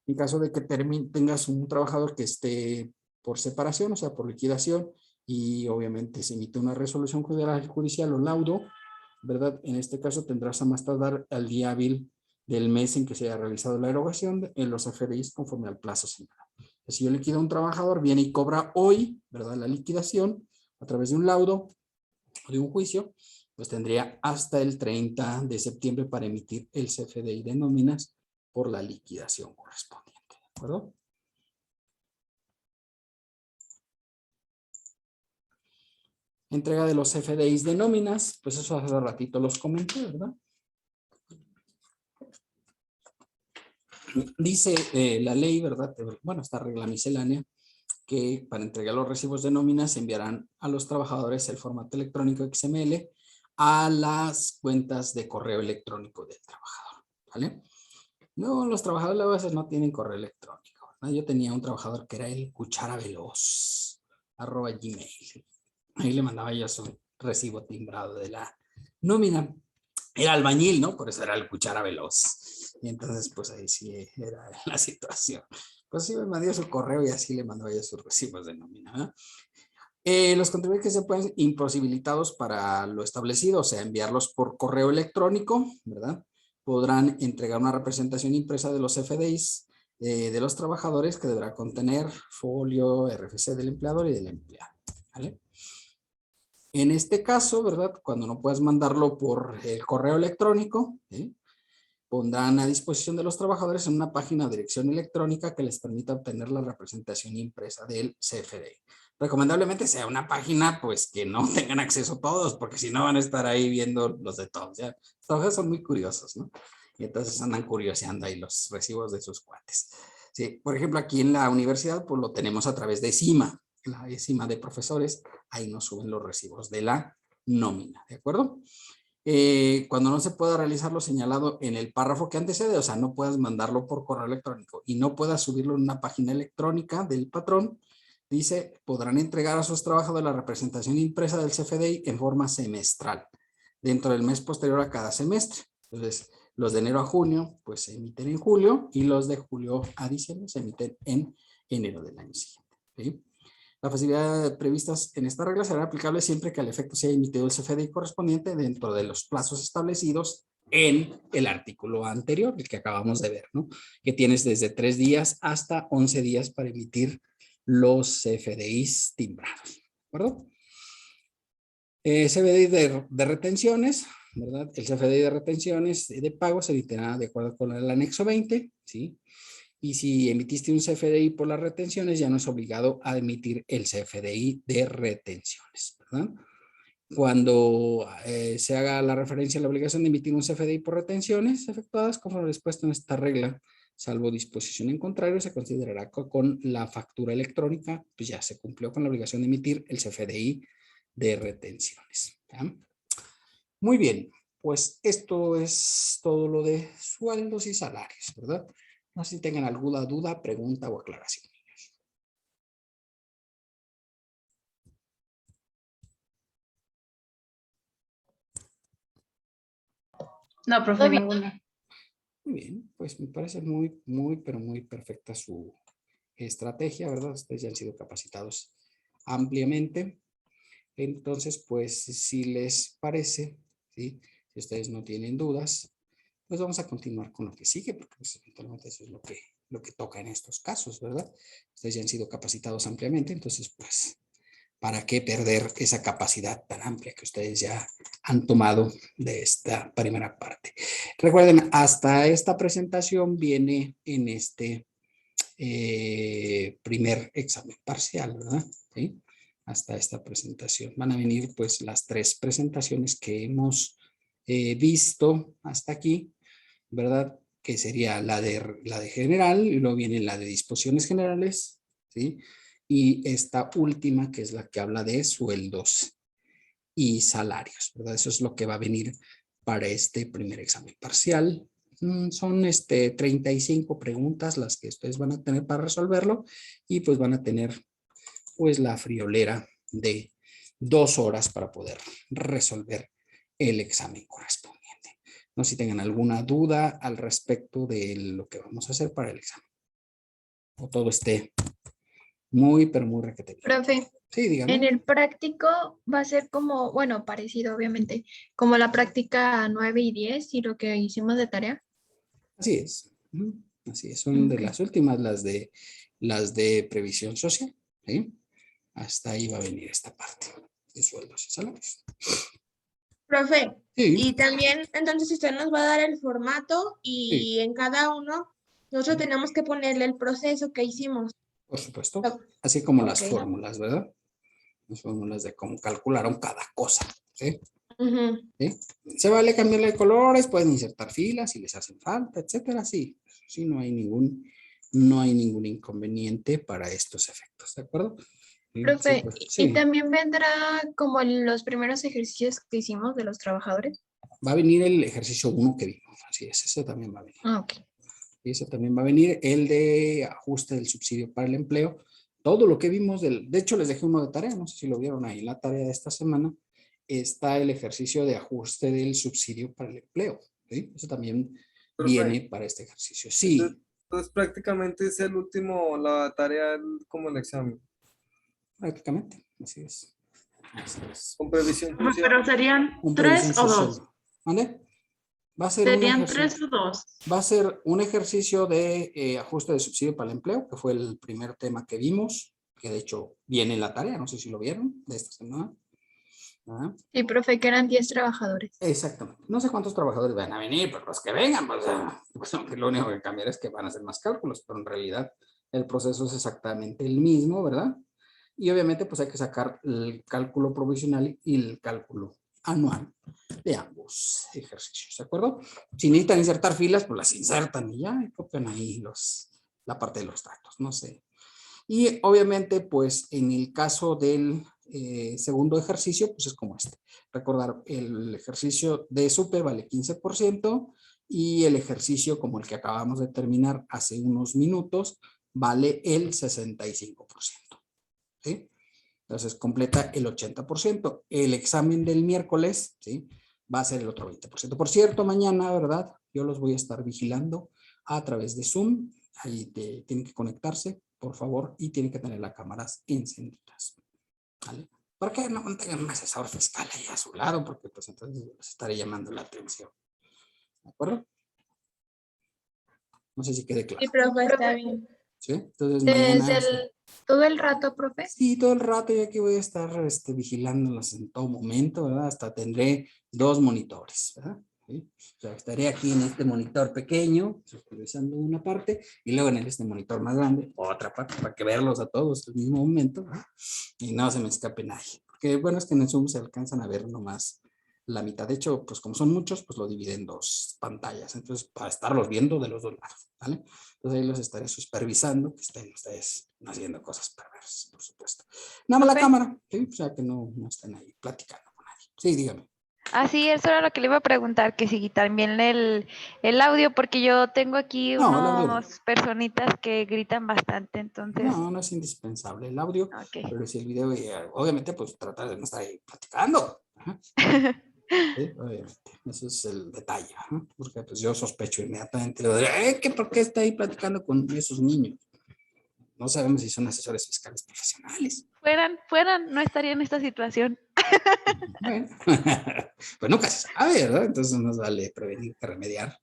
En caso de que tengas un trabajador que esté por separación, o sea, por liquidación, y obviamente se emite una resolución judicial o laudo, ¿verdad? En este caso tendrás a más tardar al día hábil del mes en que se haya realizado la erogación en los CFDIs conforme al plazo señalado. Si yo liquido a un trabajador, viene y cobra hoy, ¿verdad? La liquidación a través de un laudo o de un juicio, pues tendría hasta el 30 de septiembre para emitir el CFDI de nóminas por la liquidación correspondiente, ¿de acuerdo? Entrega de los CFDIs de nóminas, pues eso hace ratito los comenté, ¿verdad? Dice la ley, ¿verdad? Bueno, esta regla miscelánea, que para entregar los recibos de nómina se enviarán a los trabajadores el formato electrónico XML a las cuentas de correo electrónico del trabajador, ¿vale? No, los trabajadores a veces no tienen correo electrónico, ¿no? Yo tenía un trabajador que era el cucharaveloz@gmail. Ahí le mandaba yo su recibo timbrado de la nómina. Era albañil, ¿no? Por eso era el cucharaveloz. Y entonces, pues ahí sí era la situación. Pues sí me mandó su correo y así le mandaba yo sus recibos de nómina, ¿eh? Los contribuyentes se pueden imposibilitados para lo establecido, o sea, enviarlos por correo electrónico, ¿verdad? podrán entregar una representación impresa de los CFDIs de los trabajadores que deberá contener folio, RFC del empleador y del empleado. ¿Vale? En este caso, ¿verdad? Cuando no puedas mandarlo por el correo electrónico, pondrán a disposición de los trabajadores en una página de dirección electrónica que les permita obtener la representación impresa del CFDI. Recomendablemente sea una página pues que no tengan acceso todos, porque si no van a estar ahí viendo los de todos. ¿Ya? Todos son muy curiosos, ¿no? Y entonces andan curioseando ahí los recibos de sus cuates. Sí, por ejemplo, aquí en la universidad pues lo tenemos a través de CIMA, la CIMA de profesores, ahí nos suben los recibos de la nómina, ¿de acuerdo? Cuando no se pueda realizar lo señalado en el párrafo que antecede, o sea, no puedas mandarlo por correo electrónico y no puedas subirlo en una página electrónica del patrón, dice, podrán entregar a sus trabajadores la representación impresa del CFDI en forma semestral, dentro del mes posterior a cada semestre. Entonces, los de enero a junio, pues se emiten en julio, y los de julio a diciembre se emiten en enero del año siguiente. ¿Sí? Las facilidades previstas en esta regla serán aplicables siempre que al efecto se haya emitido el CFDI correspondiente dentro de los plazos establecidos en el artículo anterior, el que acabamos de ver, ¿no? Que tienes desde 3 días hasta 11 días para emitir los CFDIs timbrados, ¿de acuerdo? CFDI de retenciones, ¿verdad? El CFDI de retenciones de pago se emitirá de acuerdo con el anexo 20, ¿sí? Y si emitiste un CFDI por las retenciones, ya no es obligado a emitir el CFDI de retenciones, ¿verdad? Cuando se haga la referencia a la obligación de emitir un CFDI por retenciones efectuadas, como lo dispuesto en esta regla, salvo disposición en contrario, se considerará que con la factura electrónica, pues ya se cumplió con la obligación de emitir el CFDI de retenciones. ¿Ya? Muy bien, pues esto es todo lo de sueldos y salarios, ¿verdad? No sé si tengan alguna duda, pregunta o aclaración. No, profe, ninguna. Muy bien, pues me parece pero muy perfecta su estrategia, ¿verdad? Ustedes ya han sido capacitados ampliamente. Entonces, pues, si les parece, ¿sí? Si ustedes no tienen dudas, pues vamos a continuar con lo que sigue, porque pues, eventualmente eso es lo que toca en estos casos, ¿verdad? Ustedes ya han sido capacitados ampliamente, entonces, pues, ¿para qué perder esa capacidad tan amplia que ustedes ya han tomado de esta primera parte? Recuerden, hasta esta presentación viene en este primer examen parcial, ¿verdad? ¿Sí? Hasta esta presentación. Van a venir pues las 3 presentaciones que hemos visto hasta aquí, ¿verdad? Que sería la de general, y luego viene la de disposiciones generales, ¿sí? Y esta última que es la que habla de sueldos y salarios, ¿verdad? Eso es lo que va a venir para este primer examen parcial. Son 35 preguntas las que ustedes van a tener para resolverlo, y pues van a tener pues la friolera de 2 horas para poder resolver el examen correspondiente. No sé si tengan alguna duda al respecto de lo que vamos a hacer para el examen. O todo esté muy, pero muy requete bien. Profe, sí, dígame. en el práctico va a ser como, bueno, parecido obviamente, como la práctica 9 y 10 y lo que hicimos de tarea. Así es. Así es. Son de las últimas, las de previsión social. ¿Sí? Hasta ahí va a venir esta parte de sueldos y salarios. Profe, Sí. y también entonces usted nos va a dar el formato y en cada uno nosotros tenemos que ponerle el proceso que hicimos. Por supuesto. Así como las Ok. fórmulas, ¿verdad? Las fórmulas de cómo calcularon cada cosa. ¿Sí? ¿Sí? Se vale cambiarle de colores, pueden insertar filas si les hacen falta, etcétera. Sí, sí, no hay ningún inconveniente para estos efectos, ¿de acuerdo? Profe, Sí, pues, y sí. también vendrá como los primeros ejercicios que hicimos de los trabajadores. Va a venir el ejercicio 1 que vimos, así es, ese también va a venir. Ok. Y ese también va a venir, el de ajuste del subsidio para el empleo. Todo lo que vimos, de hecho les dejé uno de tarea, no sé si lo vieron ahí, la tarea de esta semana, está el ejercicio de ajuste del subsidio para el empleo. ¿Sí? Eso también viene para este ejercicio. Sí. Entonces prácticamente es el último, la tarea como el examen. Prácticamente, así es. Así es. Con previsión social. Pero serían Con 3 previsión o social. 2. ¿Vale? Va a ser un Serían ejercicio. 3 o 2. Va a ser un ejercicio de ajuste de subsidio para el empleo, que fue el primer tema que vimos, que de hecho viene en la tarea, no sé si lo vieron, de esta semana. ¿Ah? Sí, profe, que eran 10 trabajadores. Exactamente. No sé cuántos trabajadores van a venir, pero los que vengan, pues lo único que cambiará es que van a hacer más cálculos, pero en realidad el proceso es exactamente el mismo, ¿verdad? Y obviamente pues hay que sacar el cálculo provisional y el cálculo anual de ambos ejercicios, ¿de acuerdo? Si necesitan insertar filas, pues las insertan y ya, y copian ahí la parte de los datos, no sé. Y obviamente, pues en el caso del segundo ejercicio, pues es como este. Recordar, el ejercicio de SUPE vale 15% y el ejercicio como el que acabamos de terminar hace unos minutos vale el 65%. ¿Sí? Entonces completa el 80%. El examen del miércoles, ¿sí? Va a ser el otro 20%. Por cierto, mañana, ¿verdad? Yo los voy a estar vigilando a través de Zoom. Ahí tienen que conectarse, por favor, y tienen que tener las cámaras encendidas. ¿Vale? ¿Por qué no tengan un asesor fiscal ahí a su lado? Porque pues entonces les estaré llamando la atención. ¿De acuerdo? No sé si quede claro. Sí, profe, está bien. ¿Sí? Entonces mañana... ¿Todo el rato, profe? Sí, todo el rato ya que voy a estar vigilándolas en todo momento, ¿verdad? Hasta tendré 2 monitores, ¿verdad? ¿Sí? O sea, estaré aquí en este monitor pequeño, supervisando una parte, y luego en este monitor más grande, otra parte, para que verlos a todos al mismo momento, ¿verdad? Y no se me escape nadie. Porque bueno, es que en el Zoom se alcanzan a ver nomás la mitad. De hecho, pues como son muchos, pues lo dividen en 2 pantallas. Entonces, para estarlos viendo de los 2 lados, ¿vale? Entonces ahí los estaré supervisando, que estén ustedes no haciendo cosas perversas, por supuesto. Nada más la cámara, ¿sí? O sea, que no estén ahí platicando con nadie. Sí, dígame. Ah, sí, eso era lo que le iba a preguntar, que si también el audio, porque yo tengo aquí No, el audio no. unos personitas que gritan bastante, entonces... No es indispensable el audio, okay. Pero si el video, obviamente, pues tratar de no estar ahí platicando. Sí, obviamente, ese es el detalle, ¿no? Porque pues yo sospecho inmediatamente, ¿por qué está ahí platicando con esos niños? No sabemos si son asesores fiscales profesionales. Fueran, no estaría en esta situación. Bueno, pues nunca se sabe, ¿verdad? Entonces nos vale prevenir que remediar.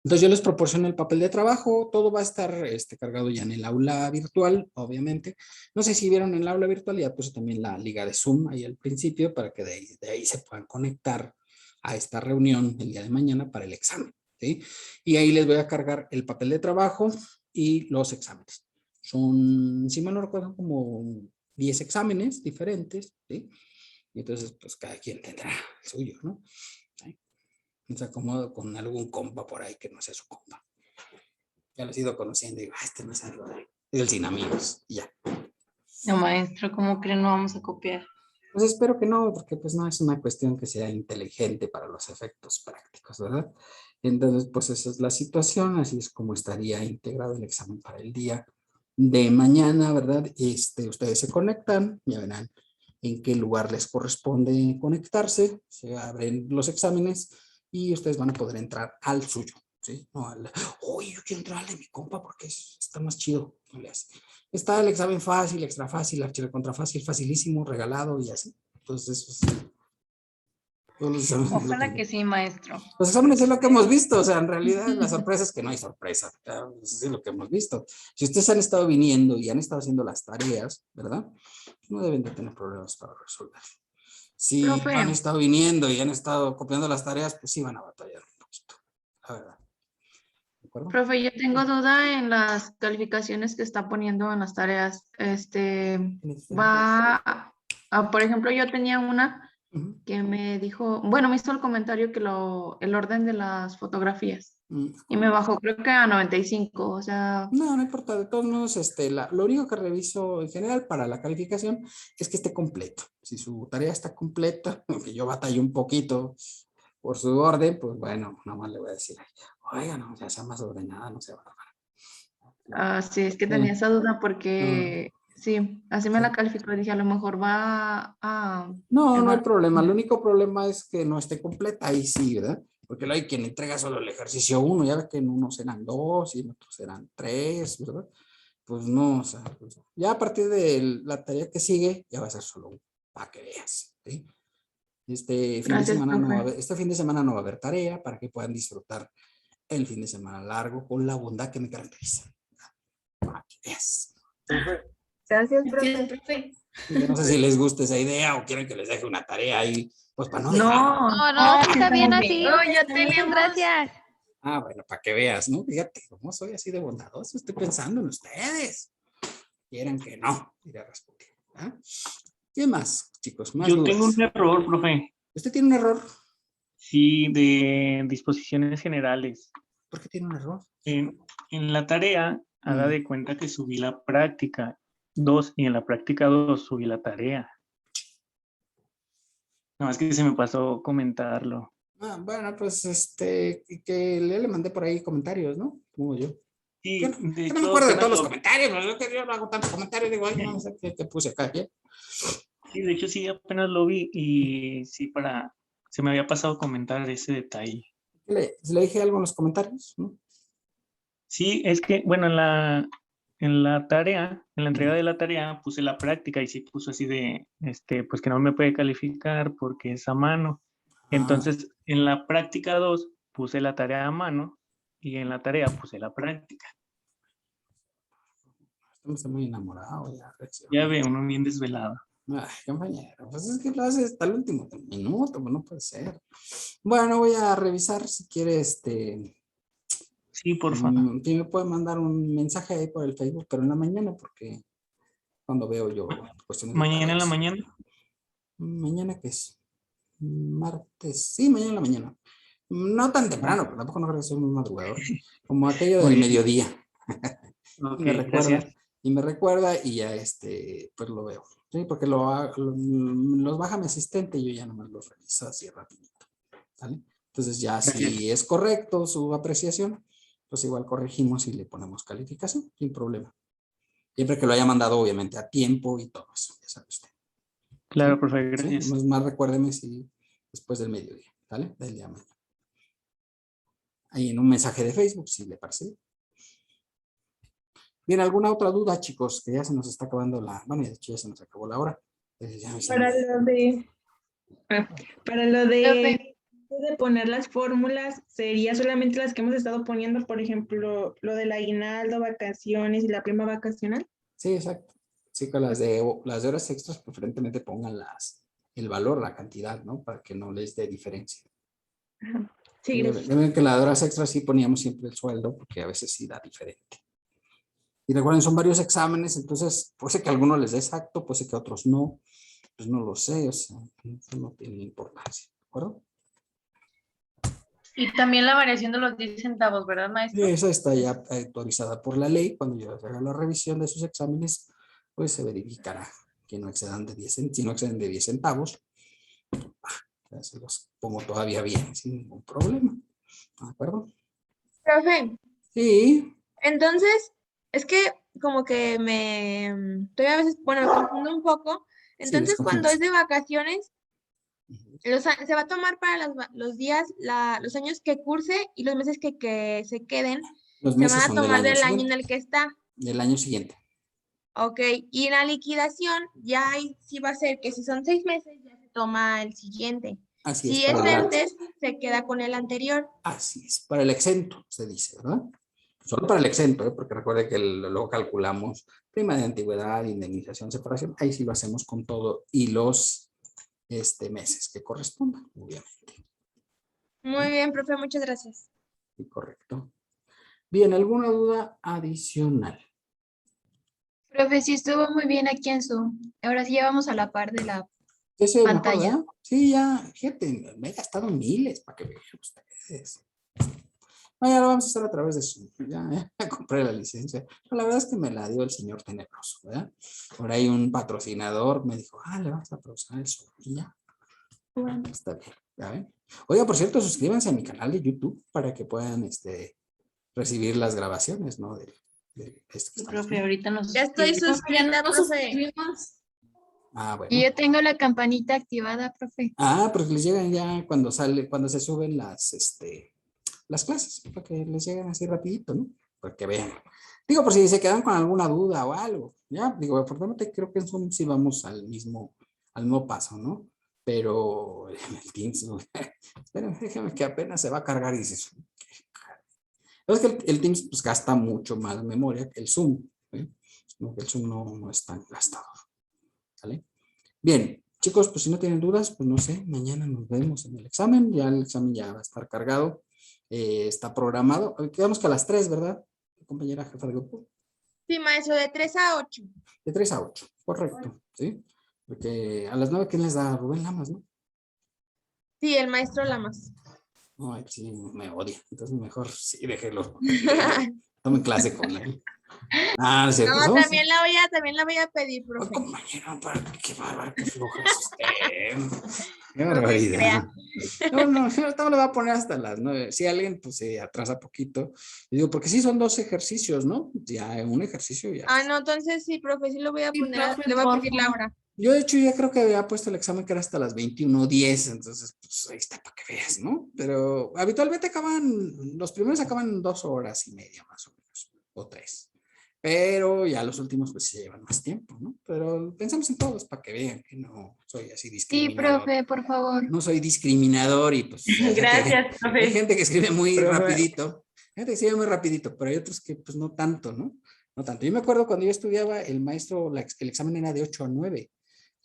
Entonces yo les proporciono el papel de trabajo, todo va a estar cargado ya en el aula virtual, obviamente. No sé si vieron en el aula virtual, ya puse también la liga de Zoom ahí al principio para que de ahí se puedan conectar a esta reunión el día de mañana para el examen, ¿sí? Y ahí les voy a cargar el papel de trabajo y los exámenes. Son, si mal no recuerdo, como 10 exámenes diferentes, ¿sí? Y entonces, pues cada quien tendrá el suyo, ¿no? ¿Sí? No se acomoda con algún compa por ahí que no sea su compa. Ya lo he ido conociendo y digo, este no es algo de... Es el sin amigos, y ya. No, maestro, ¿cómo creen no vamos a copiar? Pues espero que no, porque pues no es una cuestión que sea inteligente para los efectos prácticos, ¿verdad? Entonces, pues esa es la situación, así es como estaría integrado el examen para el día de mañana, ¿verdad? Ustedes se conectan, ya verán en qué lugar les corresponde conectarse, se abren los exámenes y ustedes van a poder entrar al suyo, ¿sí? No al, yo quiero entrar al de mi compa porque está más chido, no le hace. Está el examen fácil, extra fácil, archivo contra fácil, facilísimo, regalado y así. Entonces, Ojalá que sí, maestro. Los exámenes es lo que hemos visto, o sea, en realidad la sorpresa es que no hay sorpresa, eso es lo que hemos visto. Si ustedes han estado viniendo y han estado haciendo las tareas, ¿verdad? No deben de tener problemas para resolver. Si no han estado viniendo y han estado copiando las tareas, pues sí van a batallar un poquito, la verdad. ¿De acuerdo? Profe, yo tengo duda en las calificaciones que está poniendo en las tareas. Por ejemplo, yo tenía una que me dijo, bueno, me hizo el comentario que el orden de las fotografías y me bajó creo que a 95, o sea... No importa, de todos modos, lo único que reviso en general para la calificación es que esté completo. Si su tarea está completa, aunque yo batallo un poquito por su orden, pues bueno, nada más le voy a decir, oiga, no, ya sea más ordenada, no se va a sí, es que tenía esa duda porque... Sí, así me la calificó y dije, a lo mejor va a... No hay problema. El único problema es que no esté completa. Ahí sí, ¿verdad? Porque luego hay quien entrega solo el ejercicio 1. Ya ves que en unos serán 2 y en otros serán 3, ¿verdad? Pues no, o sea, pues, ya a partir de la tarea que sigue, ya va a ser solo 1, para que veas, ¿sí? Este fin Gracias, de semana no va a profe. haber, este fin de semana no va a haber tarea para que puedan disfrutar el fin de semana largo con la bondad que me caracteriza. Para que veas. Gracias, Gracias, profe. profe. Yo no sé si les gusta esa idea o quieren que les deje una tarea ahí, pues para no dejar. No, sí está bien profe. así. No, ya Muchas tenemos. gracias. Ah, bueno, para que veas, ¿no? Fíjate cómo soy así de bondadoso. Estoy pensando en ustedes. Quieren que no. Iré responder. ¿Ah? ¿Qué más, chicos? Más Yo dudas. tengo un error, profe. ¿Usted tiene un error? Sí, de disposiciones generales. ¿Por qué tiene un error? En la tarea, haga de cuenta que subí la práctica 2 y en la práctica 2 subí la tarea. No, es que se me pasó comentarlo. Ah, bueno, pues que le mandé por ahí comentarios, ¿no? Como yo. Sí, Yo de no me hecho, acuerdo de apenas todos los lo- comentarios, pero yo no hago tantos comentarios, digo, ay, no sé qué puse acá. ¿Ya? Sí, de hecho sí, apenas lo vi y sí, se me había pasado comentar ese detalle. ¿Le dije algo en los comentarios? ¿No? Sí, es que, bueno, en la tarea, en la entrega de la tarea, puse la práctica y sí puso así de, pues que no me puede calificar porque es a mano. Entonces, en la práctica 2 puse la tarea a mano y en la tarea puse la práctica. Estamos muy enamorados ya. Ya ve, uno bien desvelado. Ay, compañero, pues es que lo haces hasta el último minuto, pues no puede ser. Bueno, voy a revisar si quiere, Sí, por favor. si me puede mandar un mensaje ahí por el Facebook, pero en la mañana, porque cuando veo yo cuestiones de ¿Mañana en la tareas. mañana? ¿Mañana qué es? Martes. Sí, mañana en la mañana. No tan temprano, pero tampoco no creo que sea muy madrugador. Como aquello del Muy bien. mediodía. Ok, Y me recuerda, gracias. y ya pues lo veo. Sí, porque los baja mi asistente y yo ya nomás los reviso así rapidito. ¿Vale? Entonces ya si es correcto su apreciación, pues igual corregimos y le ponemos calificación sin problema. Siempre que lo haya mandado obviamente a tiempo y todo eso, ya sabe usted. Claro, ¿Sí? profe, ¿Sí? gracias. Más recuérdeme si después del mediodía, ¿vale? Del día de mañana. Ahí en un mensaje de Facebook, si le parece. Bien, ¿alguna otra duda, chicos? Que ya se nos está acabando bueno, de hecho ya se nos acabó la hora. Para lo de poner las fórmulas, sería solamente las que hemos estado poniendo, por ejemplo, lo del aguinaldo, vacaciones y la prima vacacional. Sí, exacto. Sí, que las de horas extras preferentemente pongan el valor, la cantidad, ¿no? Para que no les dé diferencia. Sí, gracias. Ya ven que las de horas extras sí poníamos siempre el sueldo, porque a veces sí da diferente. Y recuerden, son varios exámenes, entonces puede ser que a algunos les dé exacto, puede ser que a otros no. Pues no lo sé, o sea, eso no tiene importancia, ¿de acuerdo? Y también la variación de los 10 centavos, ¿verdad, maestro? Esa está ya autorizada por la ley. Cuando yo haga la revisión de sus exámenes, pues se verificará que no excedan de 10 centavos. Si no exceden de 10 centavos, ya se los pongo todavía bien, sin ningún problema. ¿De acuerdo? Profe. Sí. Entonces, es que como que estoy a veces, bueno, me confundo un poco. Entonces, cuando es de vacaciones, se va a tomar para los días, los años que curse y los meses que se queden, Los se meses van a son tomar del año en siguiente. el que está. Del año siguiente. Ok, y en la liquidación ya ahí sí va a ser que si son 6 meses, ya se toma el siguiente. Así Si es. es antes, se queda con el anterior. Así es, para el exento, se dice, ¿verdad? Solo para el exento, porque recuerde que luego calculamos prima de antigüedad, indemnización, separación. Ahí sí lo hacemos con todo y los meses que correspondan, obviamente. Muy bien, profe, muchas gracias. Sí, correcto. Bien, ¿alguna duda adicional? Profe, sí estuvo muy bien aquí en Zoom. Ahora sí ya vamos a la par de la pantalla. Mejor, sí, ya, fíjate, me he gastado miles para que vean ustedes. No, ya lo vamos a hacer a través de Zoom. Ya compré la licencia. Pero la verdad es que me la dio el señor tenebroso, ¿verdad? Por ahí un patrocinador me dijo, le vas a patrocinar el Zoom. Y ya. Bueno, está bien. ¿Ya ven? Oiga, por cierto, suscríbanse a mi canal de YouTube para que puedan recibir las grabaciones, ¿no? De esto que profe, ahorita nos ya estoy suscrita, profe. Bueno. Y yo tengo la campanita activada, profe. Pues les llegan ya cuando se suben las clases, para que les lleguen así rapidito, ¿no? Para que vean. Digo, por si se quedan con alguna duda o algo, ya, digo, afortunadamente creo que en Zoom sí vamos al mismo paso, ¿no? pero el Teams, no. Esperen, déjame que apenas se va a cargar y dices, es que el Teams pues, gasta mucho más memoria que el Zoom. Como que el Zoom no es tan gastado. ¿Vale? Bien, chicos, pues si no tienen dudas, pues no sé, mañana nos vemos en el examen. Ya el examen ya va a estar cargado. Está programado. Quedamos que a las 3, ¿verdad? Compañera jefa de grupo. Sí, maestro, de 3 a 8. De 3 a 8, correcto. ¿Sí? Porque a las 9, ¿quién les da? Rubén Lamas, ¿no? Sí, el maestro Lamas. Ay, sí, me odia. Entonces mejor sí, déjelo. Tomen clase con él. Ah, no es cierto. No, también la voy a pedir, profe. Compañero, qué bárbaro, qué floja es usted. Qué barbaridad. No, ahorita me lo voy a poner hasta las 9. Si alguien pues se atrasa poquito. Y digo, porque sí son 2 ejercicios, ¿no? Ya un ejercicio ya. Ah, no, entonces sí, profe, sí lo voy a poner, le voy a pedir la hora. Yo de hecho ya creo que había puesto el examen que era hasta las 21:10, entonces pues ahí está para que veas, ¿no? Pero habitualmente los primeros acaban 2 horas y media más o menos, o 3. Pero ya los últimos pues se llevan más tiempo, ¿no? Pero pensamos en todos para que vean que no soy así discriminador. Sí, profe, por favor. No soy discriminador y pues... Gracias, profe. Hay gente que escribe muy rapidito. Hay gente que escribe muy rapidito, pero hay otros que pues no tanto, ¿no? No tanto. Yo me acuerdo cuando yo estudiaba, el maestro, el examen era de 8 a 9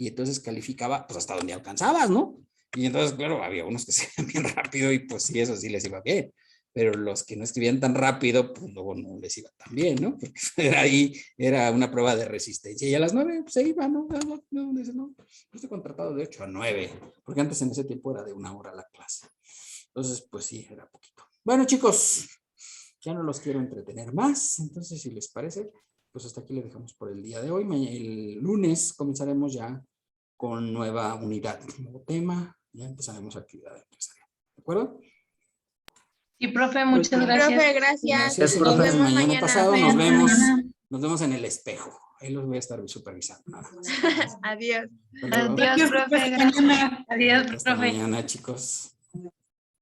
y entonces calificaba pues hasta donde alcanzabas, ¿no? Y entonces, claro, había unos que se escribían bien rápido y pues sí, eso sí les iba bien. Pero los que no escribían tan rápido, pues luego no les iba tan bien, ¿no? Porque era una prueba de resistencia. Y a las 9 pues, se iba, ¿no? No, estoy contratado de 8 a 9, porque antes en ese tiempo era de 1 hora la clase. Entonces, pues sí, era poquito. Bueno, chicos, ya no los quiero entretener más. Entonces, si les parece, pues hasta aquí le dejamos por el día de hoy. El lunes comenzaremos ya con nueva unidad, nuevo tema. Ya empezaremos actividad empresarial. ¿De acuerdo? Sí, profe, muchas gracias. Profe, gracias. Gracias, Nos profe. vemos Mañana pasado mañana. nos vemos en el espejo. Ahí los voy a estar supervisando. Nada más. Adiós. Hasta luego. Adiós, profe. Gracias. Adiós, Hasta profe. mañana, chicos.